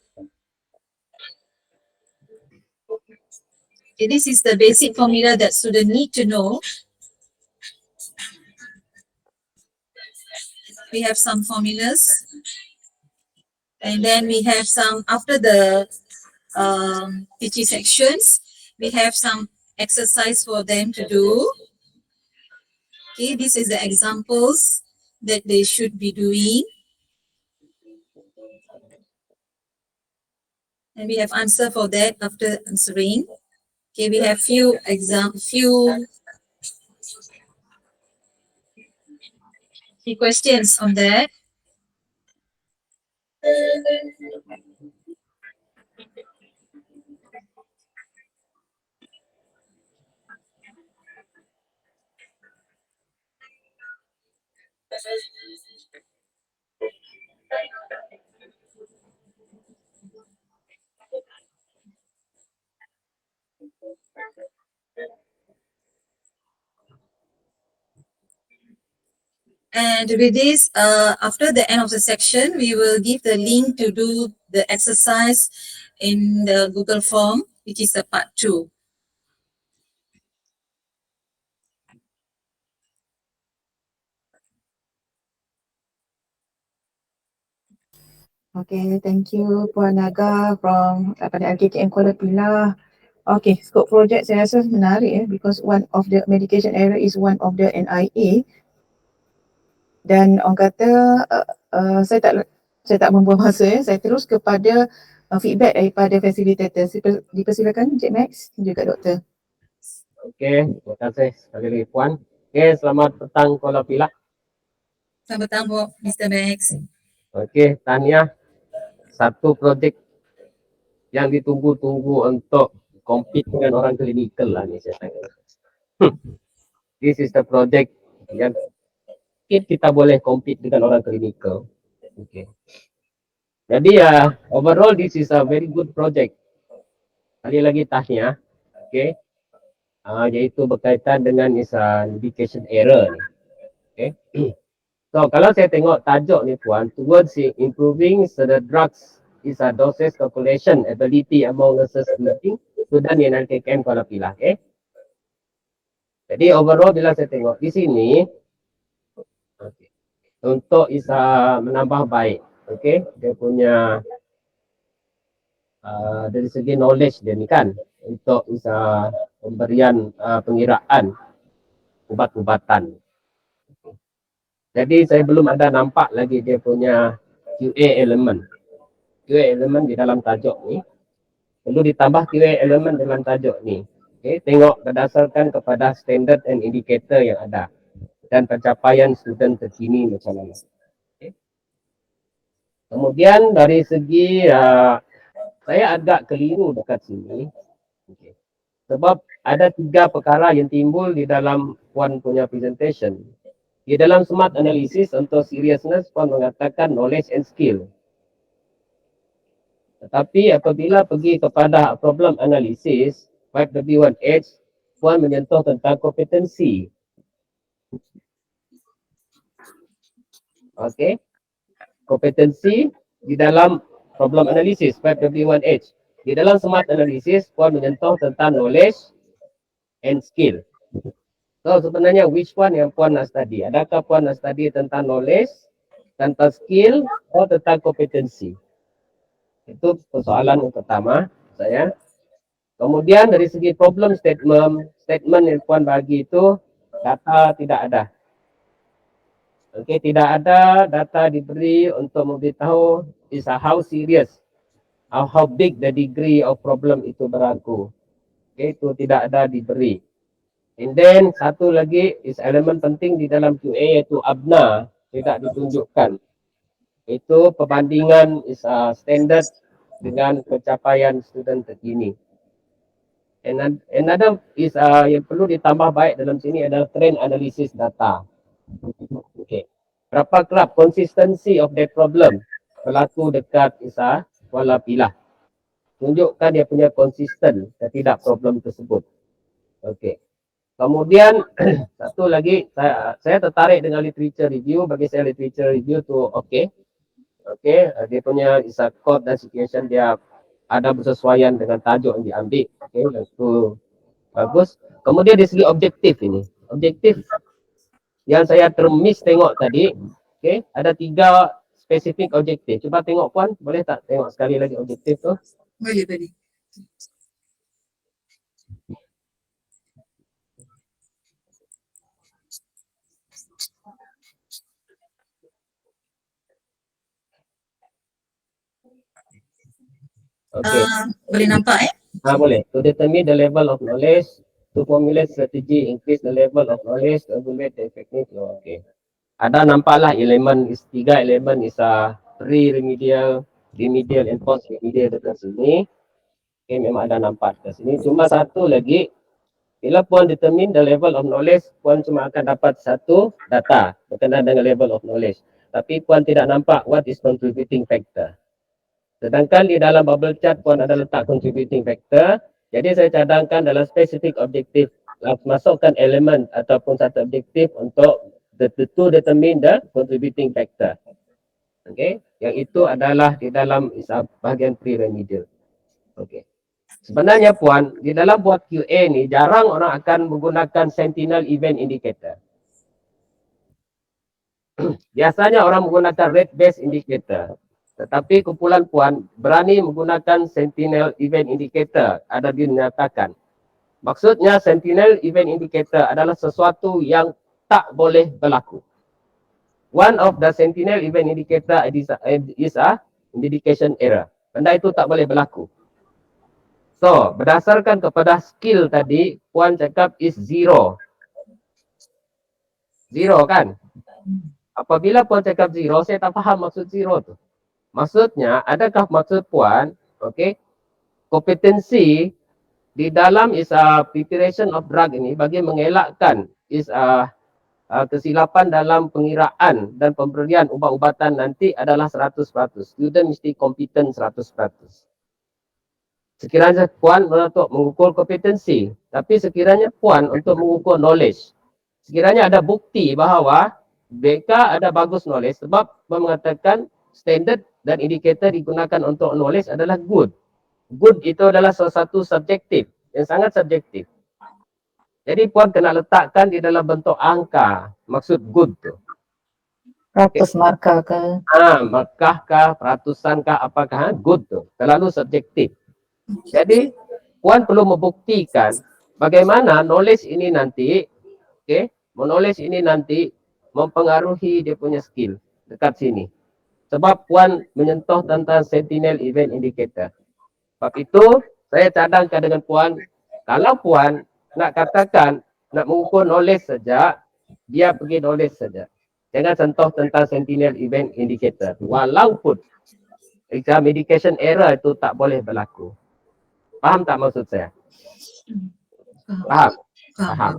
Okay, this is the basic formula that student need to know. We have some formulas. And then we have some, after the teaching sections, we have some exercise for them to do. Okay, this is the examples that they should be doing. And we have answer for that after answering. Okay, we have few questions on that. And with this, after the end of the section, we will give the link to do the exercise in the Google form, which is the part 2. Okay, thank you Puan Naga from daripada Ilkkm Kuala Pilah. Okay, scope project saya rasa menarik because one of the medication error is one of the NIA. Dan orang kata saya tak membuang masa saya terus kepada feedback daripada facilitator. Dipersilakan Cik Max juga doktor. Okey, terima kasih sekali lagi Puan. Okey, selamat petang Kuala Pilah. Selamat petang, Mr. Max. Okey, tahniah. Satu projek yang ditunggu-tunggu untuk compete dengan orang klinikal lah ni saya tanya. This is the project yang kita boleh compete dengan orang klinikal. Okay. Jadi overall this is a very good project. Sekali lagi tahniah. Okay. Iaitu berkaitan dengan indication error ni. Okay. So kalau saya tengok tajuk ni Puan, towards improving the drugs is a dosage calculation ability among nurses meeting student in Ilkkm Kuala Pilah. Okay. Jadi overall bila saya tengok di sini, okay, untuk menambah baik, okay, dia punya dari segi knowledge dia ni kan, untuk pemberian pengiraan ubat-ubatan. Jadi saya belum ada nampak lagi dia punya QA element. QA element di dalam tajuk ni. Perlu ditambah QA element dalam tajuk ni. Okay, tengok berdasarkan kepada standard and indicator yang ada. Dan pencapaian student terkini macam mana. Okay. Kemudian dari segi saya agak keliru dekat sini. Okay. Sebab ada 3 perkara yang timbul di dalam Puan punya presentation. Di dalam SMART analysis untuk seriousness Puan mengatakan knowledge and skill. Tetapi apabila pergi kepada problem analysis 5W1H, Puan menyentuh tentang kompetensi. Okey. Kompetensi di dalam problem analysis 5W1H. Di dalam SMART analysis Puan menyentuh tentang knowledge and skill. So sebenarnya which one yang Puan nak study? Adakah Puan nak study tentang knowledge, tentang skill atau tentang kompetensi? Itu persoalan yang pertama saya. Kemudian dari segi problem statement yang Puan bagi itu data tidak ada. Okey, tidak ada data diberi untuk memberitahu is how serious, how big the degree of problem itu berlaku. Okey, itu tidak ada diberi. And then satu lagi is elemen penting di dalam QA iaitu ABNA tidak ditunjukkan. Itu perbandingan is standard dengan pencapaian student terkini. And another is yang perlu ditambah baik dalam sini adalah trend analysis data. Okay. Berapa kerap consistency of that problem berlaku dekat Kuala Pilah. Tunjukkan dia punya konsisten dan tidak problem tersebut. Okay. Kemudian satu lagi saya tertarik dengan literature review. Bagi saya literature review tu okay. Okay, dia punya code dan situation dia ada bersesuaian dengan tajuk yang diambil. Okay, itu bagus. Kemudian dari segi objektif ini. Objektif yang saya termiss tengok tadi. Okay, ada 3 spesifik objektif. Cuba tengok Puan, boleh tak tengok sekali lagi objektif tu? Boleh, boleh. Okay. Boleh nampak Boleh. To determine the level of knowledge, to formulate strategy, increase the level of knowledge, to evaluate the effectiveness. Okay. Ada nampaklah elemen 3 elemen is pre-remedial, remedial, and post-remedial dekat sini. Okay, memang ada nampak dekat sini. Cuma satu lagi, bila Puan determine the level of knowledge, Puan cuma akan dapat satu data berkenaan dengan level of knowledge. Tapi Puan tidak nampak what is contributing factor. Sedangkan di dalam bubble chart Puan ada letak contributing factor. Jadi saya cadangkan dalam spesifik objektif, masukkan elemen ataupun satu objektif untuk to determine the contributing factor. Okay, yang itu adalah di dalam bahagian pre-remedial. Okay. Sebenarnya Puan, di dalam buat QA ni jarang orang akan menggunakan sentinel event indicator. Biasanya orang menggunakan rate based indicator. Tetapi kumpulan Puan berani menggunakan sentinel event indicator, ada dinyatakan. Maksudnya sentinel event indicator adalah sesuatu yang tak boleh berlaku. One of the sentinel event indicator is a indication error. Benda itu tak boleh berlaku. So, berdasarkan kepada skill tadi, Puan cakap is 0. 0 kan? Apabila Puan cakap 0, saya tak faham maksud 0 tu. Maksudnya, adakah maksud Puan, okay, kompetensi di dalam preparation of drug ini bagi mengelakkan kesilapan dalam pengiraan dan pemberian ubat-ubatan nanti adalah 100%. Student mesti kompeten 100%. Sekiranya Puan untuk mengukur kompetensi, tapi sekiranya Puan untuk mengukur knowledge. Sekiranya ada bukti bahawa mereka ada bagus knowledge sebab mengatakan standard dan indikator digunakan untuk knowledge adalah good. Good itu adalah salah satu subjektif, yang sangat subjektif. Jadi Puan kena letakkan di dalam bentuk angka, maksud good tu. Ratus markah ke? Markah kah, ratusan kah, apakah good tu. Terlalu subjektif. Jadi Puan perlu membuktikan bagaimana knowledge ini nanti, okay, knowledge ini nanti mempengaruhi dia punya skill dekat sini. Sebab Puan menyentuh tentang sentinel event indicator. Sebab itu, saya cadangkan dengan Puan, kalau Puan nak katakan, nak mengukur knowledge saja, dia pergi knowledge saja. Jangan sentuh tentang sentinel event indicator. Walaupun exam medication error itu tak boleh berlaku. Faham tak maksud saya? Faham? Faham.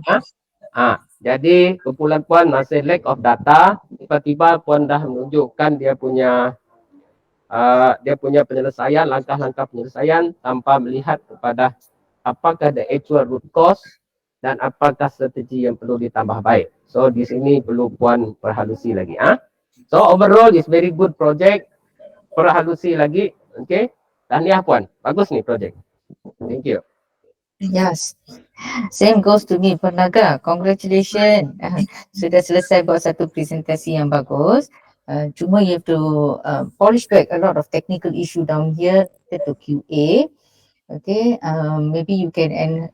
Jadi kumpulan Puan masih lack of data. Tiba-tiba Puan dah menunjukkan dia punya penyelesaian, langkah-langkah penyelesaian tanpa melihat kepada apakah the actual root cause dan apakah strategi yang perlu ditambah baik. So di sini perlu Puan perhalusi lagi. So overall is very good project. Perhalusi lagi. Okay. Tahniah Puan. Bagus ni project. Thank you. Yes. Same goes to me, Pernaga. Congratulations. Sudah selesai buat satu presentasi yang bagus. Cuma you have to polish back a lot of technical issue down here to QA. Okay, maybe you can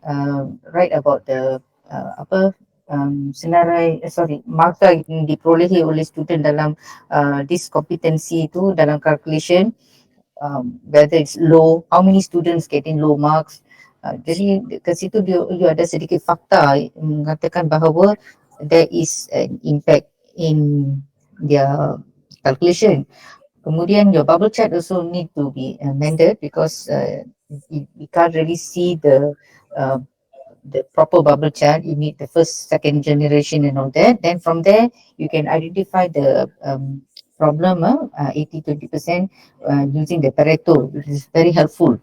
write about the senarai markah yang diperolehi oleh student dalam this competency itu dalam calculation, whether it's low, how many students getting low marks. Jadi ke situ you ada sedikit fakta mengatakan bahawa there is an impact in their calculation. Kemudian your bubble chart also need to be amended because you can't really see uh, the proper bubble chart. You need the first, second generation and all that. Then from there, you can identify the problem, 80-20%, using the Pareto, which is very helpful.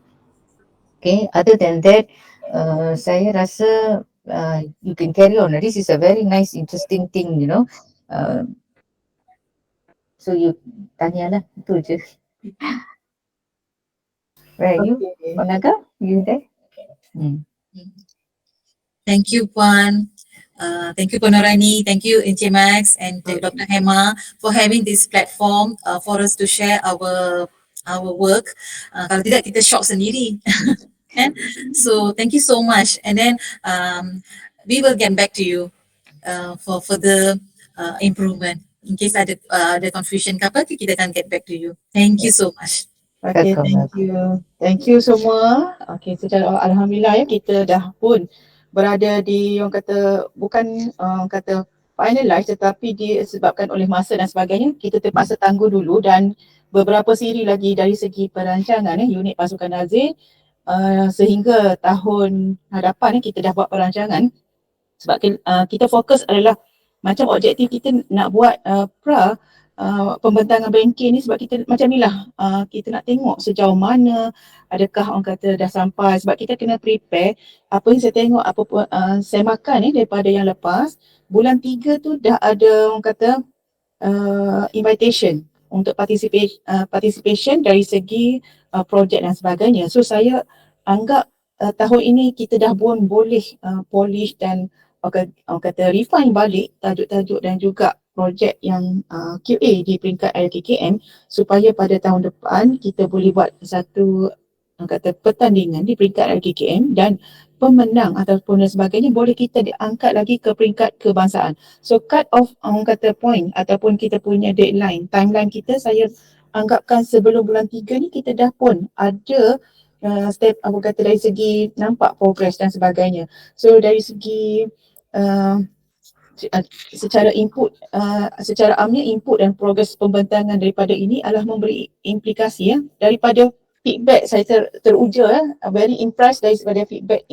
Okay, other than that, saya rasa you can carry on. This is a very nice, interesting thing, you know. So you tanyalah, itu je. Where are you? Okay. Managa, you there? Thank you, Puan. Thank you, Puan Norani. Thank you, Encik Max and Dr. Hema for having this platform for us to share our work. Kalau tidak, kita shock sendiri. And so, thank you so much. And then we will get back to you for further improvement. In case ada confusion ke apa, kita akan get back to you. Thank you so much. Welcome, Okay, thank welcome. you. Thank you semua. Okay, secara alhamdulillah ya kita dah pun berada di orang kata bukan orang kata finalize tetapi disebabkan oleh masa dan sebagainya kita terpaksa tangguh dulu dan beberapa siri lagi dari segi perancangan unit pasukan Nazir sehingga tahun hadapan kita dah buat perancangan sebab kita fokus adalah macam objektif kita nak buat pembentangan bengkel ni sebab kita macam ni lah kita nak tengok sejauh mana adakah orang kata dah sampai sebab kita kena prepare apa yang saya tengok apa pun saya makan daripada yang lepas bulan 3 tu dah ada orang kata invitation untuk participation dari segi projek dan sebagainya. So saya anggap tahun ini kita dah pun boleh polish dan orang kata refine balik tajuk-tajuk dan juga projek yang QA di peringkat Ilkkm supaya pada tahun depan kita boleh buat satu kata pertandingan di peringkat Ilkkm dan pemenang ataupun dan sebagainya boleh kita diangkat lagi ke peringkat kebangsaan. So cut off orang kata point ataupun kita punya deadline, timeline kita saya anggapkan sebelum bulan 3 ni kita dah pun ada step apa kata dari segi nampak progress dan sebagainya. So dari segi secara input secara amnya input dan progres pembentangan daripada ini adalah memberi implikasi daripada feedback saya teruja very impressed daripada feedback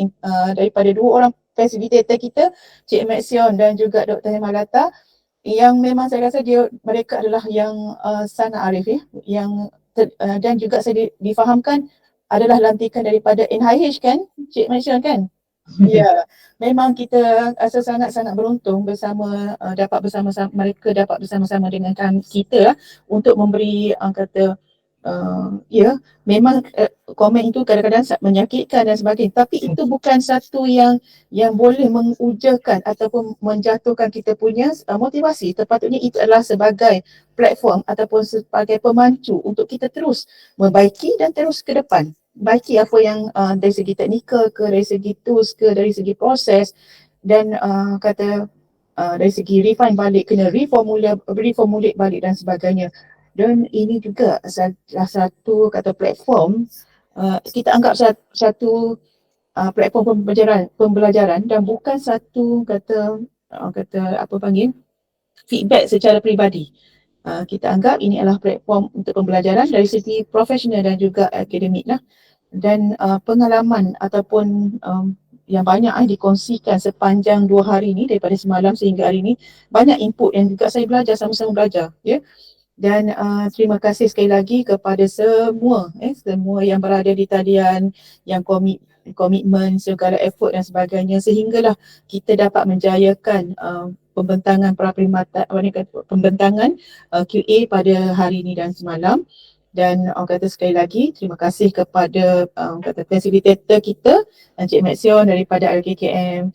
daripada dua orang facilitator kita Cik Maxion dan juga Dr. Hemalata yang memang saya rasa mereka adalah yang sangat arif yang dan juga saya difahamkan adalah lantikan daripada NIH kan Cik Maxion kan. Ya, memang kita rasa sangat-sangat beruntung bersama dapat bersama-sama mereka dapat bersama-sama dengan kita untuk memberi kata memang komen itu kadang-kadang menyakitkan dan sebagainya tapi itu bukan satu yang boleh mengujakan ataupun menjatuhkan kita punya motivasi. Sepatutnya itu adalah sebagai platform ataupun sebagai pemancu untuk kita terus membaiki dan terus ke depan. Baiki apa yang dari segi teknikal ke, dari segi tools ke, dari segi proses dan dari segi refine balik, kena reformulate balik dan sebagainya. Dan ini juga salah satu kata platform kita anggap satu platform pembelajaran dan bukan satu kata apa panggil feedback secara peribadi. Kita anggap ini adalah platform untuk pembelajaran dari segi profesional dan juga akademik lah. Dan pengalaman ataupun yang banyak dikongsikan sepanjang 2 hari ni daripada semalam sehingga hari ni banyak input yang juga saya belajar sama-sama belajar dan terima kasih sekali lagi kepada semua semua yang berada di talian yang komitmen segala effort dan sebagainya sehinggalah kita dapat menjayakan pembentangan pembentangan QA pada hari ini dan semalam. Dan orang kata sekali lagi terima kasih kepada kata facilitator kita Encik Maxion daripada Ilkkm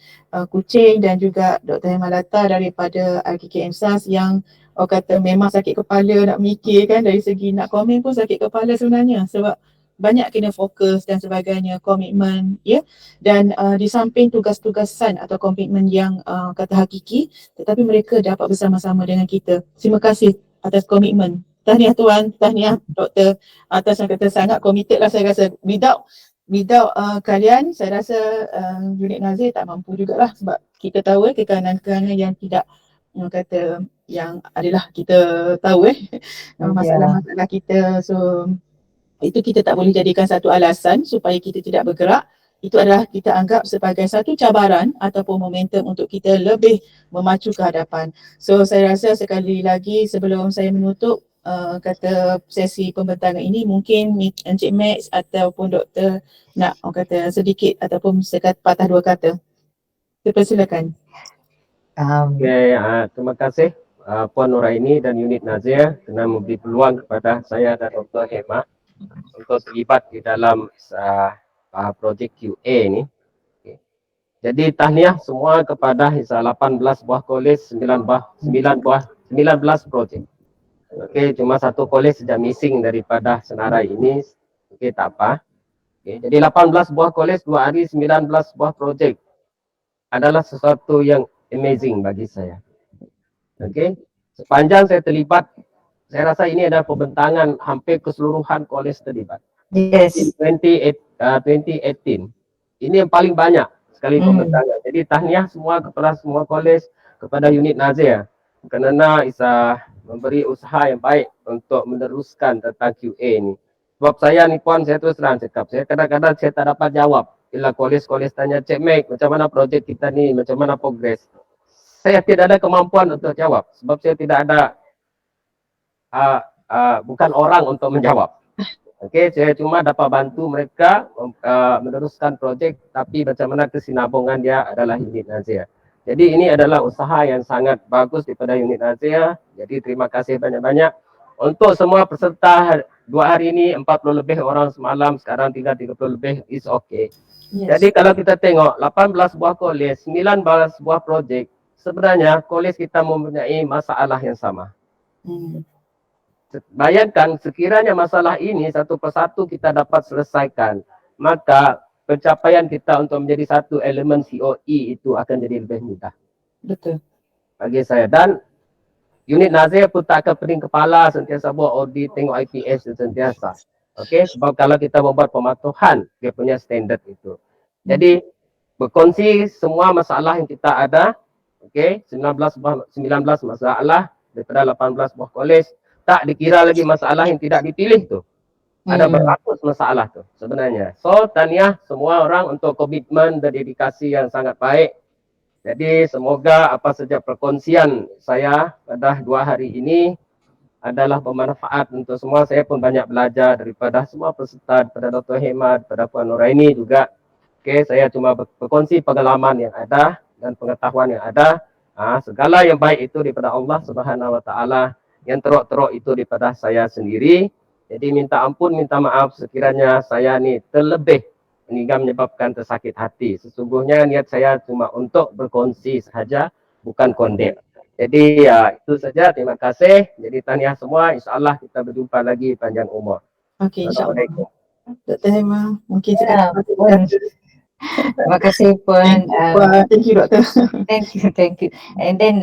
Kuching dan juga Dr. Hemalata daripada Ilkkm SAS yang orang kata memang sakit kepala nak mikir kan, dari segi nak komen pun sakit kepala sebenarnya sebab banyak kena fokus dan sebagainya, komitmen ya. Dan di samping tugas-tugasan atau komitmen yang kata hakiki, tetapi mereka dapat bersama-sama dengan kita. Terima kasih atas komitmen. Tahniah Tuan, tahniah Doktor atas yang kata sangat committed lah saya rasa. Without kalian, saya rasa unit Nazir tak mampu jugalah sebab kita tahu kekanan-kekanan yang tidak yang kata yang adalah kita tahu masalah-masalah kita. So itu kita tak boleh jadikan satu alasan supaya kita tidak bergerak. Itu adalah kita anggap sebagai satu cabaran ataupun momentum untuk kita lebih memacu ke hadapan. So saya rasa sekali lagi sebelum saya menutup kata sesi pembentangan ini, mungkin Encik Max ataupun Doktor nak orang kata sedikit ataupun patah dua kata. Silakan. Okay, terima kasih Puan Nuraini dan unit Nazir kerana memberi peluang kepada saya dan Dr. Hema untuk terlibat di dalam projek QA ni. Okay. Jadi tahniah semua kepada 18 buah kolej, 19 projek. Okey, cuma satu kolej sudah missing daripada senarai ini. Okey, tak apa. Okay. Jadi 18 buah kolej, 2 hari 19 buah projek adalah sesuatu yang amazing bagi saya. Okey, sepanjang saya terlibat, saya rasa ini adalah pembentangan hampir keseluruhan kolej terlibat. Yes. 2018. Ini yang paling banyak sekali pembentangan. Jadi tahniah semua kepada semua kolej, kepada unit Nazir kerana memberi usaha yang baik untuk meneruskan tentang QA ni. Sebab saya ni Puan, saya terus terang cakap, saya kadang-kadang saya tak dapat jawab bila kolej-kolej tanya, Cik Mek, macam mana projek kita ni, macam mana progres. Saya tidak ada kemampuan untuk jawab sebab saya tidak ada bukan orang untuk menjawab. Okey, saya cuma dapat bantu mereka meneruskan projek, tapi macam mana kesinambungan dia adalah unit Nazir. Jadi ini adalah usaha yang sangat bagus daripada unit Nazir. Jadi terima kasih banyak-banyak untuk semua peserta 2 hari ini, 40 lebih orang semalam, sekarang tinggal 30 lebih, is okay. Yes. Jadi kalau kita tengok 18 buah kolej, 19 buah projek, sebenarnya kolej kita mempunyai masalah yang sama. Bayangkan sekiranya masalah ini satu persatu kita dapat selesaikan, maka pencapaian kita untuk menjadi satu elemen COE itu akan jadi lebih mudah. Betul. Bagi saya. Dan unit Nazir pun tak akan pening kepala sentiasa buat audit, tengok IPS sentiasa. Okey, sebab kalau kita membuat pematuhan, dia punya standard itu. Jadi berkongsi semua masalah yang kita ada. Okey, 19 masalah daripada 18 buah kolej. Tak dikira lagi masalah yang tidak dipilih tu. Ada beratus masalah tu sebenarnya. So, tahniah semua orang untuk komitmen dan dedikasi yang sangat baik. Jadi, semoga apa saja perkongsian saya pada 2 hari ini adalah bermanfaat untuk semua. Saya pun banyak belajar daripada semua peserta, daripada Dr. Hema, daripada Puan Nuraini juga. Okay, saya cuma berkongsi pengalaman yang ada dan pengetahuan yang ada. Segala yang baik itu daripada Allah Subhanahu Wa Taala. Yang teruk-teruk itu daripada saya sendiri. Jadi minta ampun, minta maaf sekiranya saya ni terlebih hingga menyebabkan tersakit hati. Sesungguhnya niat saya cuma untuk berkongsi sahaja, bukan kondem. Jadi itu saja, terima kasih. Jadi tahniah semua, insyaAllah kita berjumpa lagi panjang umur. Okey, insyaAllah. Dr. Hema, mungkin terima kasih Puan. Thank you Doktor. Thank you. And then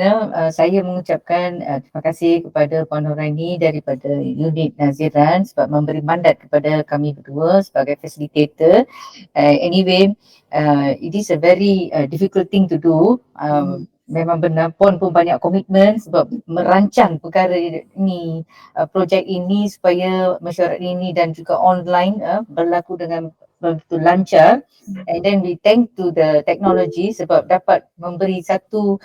saya mengucapkan terima kasih kepada Puan Nuraini daripada unit Naziran sebab memberi mandat kepada kami berdua sebagai facilitator. Anyway, it is a very difficult thing to do. Memang benar Puan pun banyak komitmen sebab merancang perkara ini, projek ini supaya mesyuarat ini dan juga online berlaku dengan betul lancar. And then we thank to the technology sebab dapat memberi satu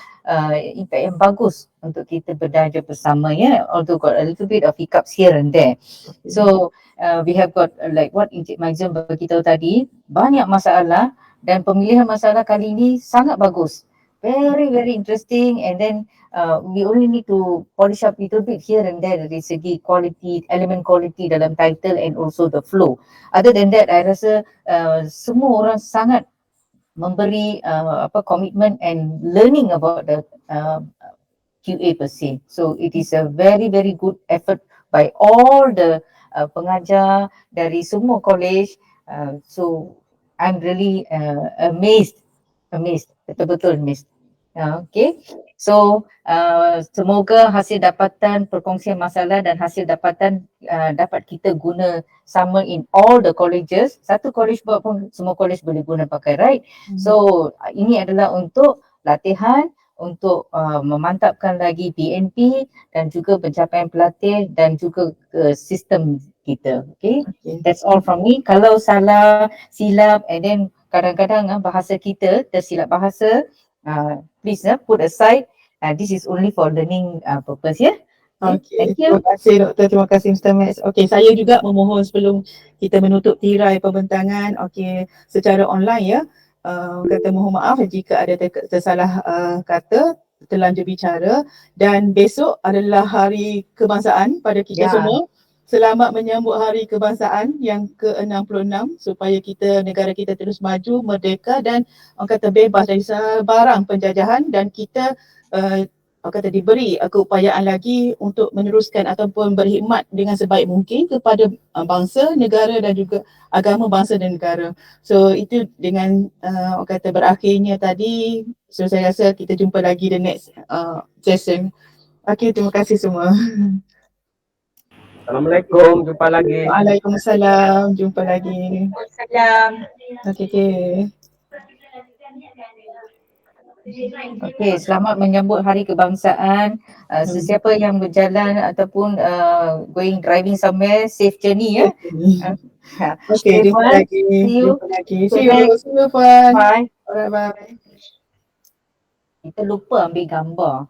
impact yang bagus untuk kita belajar bersama ya. Although got a little bit of hiccups here and there. So we have got like what Encik Maizum beritahu tadi, banyak masalah dan pemilihan masalah kali ini sangat bagus. Very, very interesting, and then we only need to polish up a little bit here and there dari segi quality, element quality dalam title and also the flow. Other than that, I rasa semua orang sangat memberi komitmen and learning about the QA per se. So it is a very good effort by all the pengajar dari semua college. So I'm really amazed, betul-betul amazed. Okay, so semoga hasil dapatan perkongsian masalah dan hasil dapatan dapat kita guna sama in all the colleges. Satu college buat pun semua college boleh guna pakai, right? So ini adalah untuk latihan, untuk memantapkan lagi PNP dan juga pencapaian pelatih dan juga sistem kita. Okay, that's all from me. Kalau salah, silap and then kadang-kadang bahasa kita tersilap bahasa, please put aside. This is only for learning purpose, ya. Okay, Thank you. terima kasih Doktor, terima kasih Mr. Max. Okey, saya juga memohon sebelum kita menutup tirai pembentangan, okey, secara online ya. Kata mohon maaf jika ada tersalah kata, terlanjur bicara, dan besok adalah hari kebangsaan pada kita semua. Selamat menyambut Hari Kebangsaan yang ke-66 supaya negara kita terus maju, merdeka dan orang kata bebas dari sebarang penjajahan, dan kita diberi keupayaan lagi untuk meneruskan ataupun berkhidmat dengan sebaik mungkin kepada bangsa, negara dan juga agama bangsa dan negara. So itu dengan berakhirnya tadi, so saya rasa kita jumpa lagi the next session. Okey, terima kasih semua. Assalamualaikum, jumpa lagi. Waalaikumsalam, jumpa lagi. Salam. Okey. Okey, selamat menyambut Hari Kebangsaan. Sesiapa yang berjalan ataupun driving somewhere, safe journey ya. Okey, jumpa lagi. See you. Jumpa lagi. See you, Puan. Bye. Alright, bye. Kita lupa ambil gambar.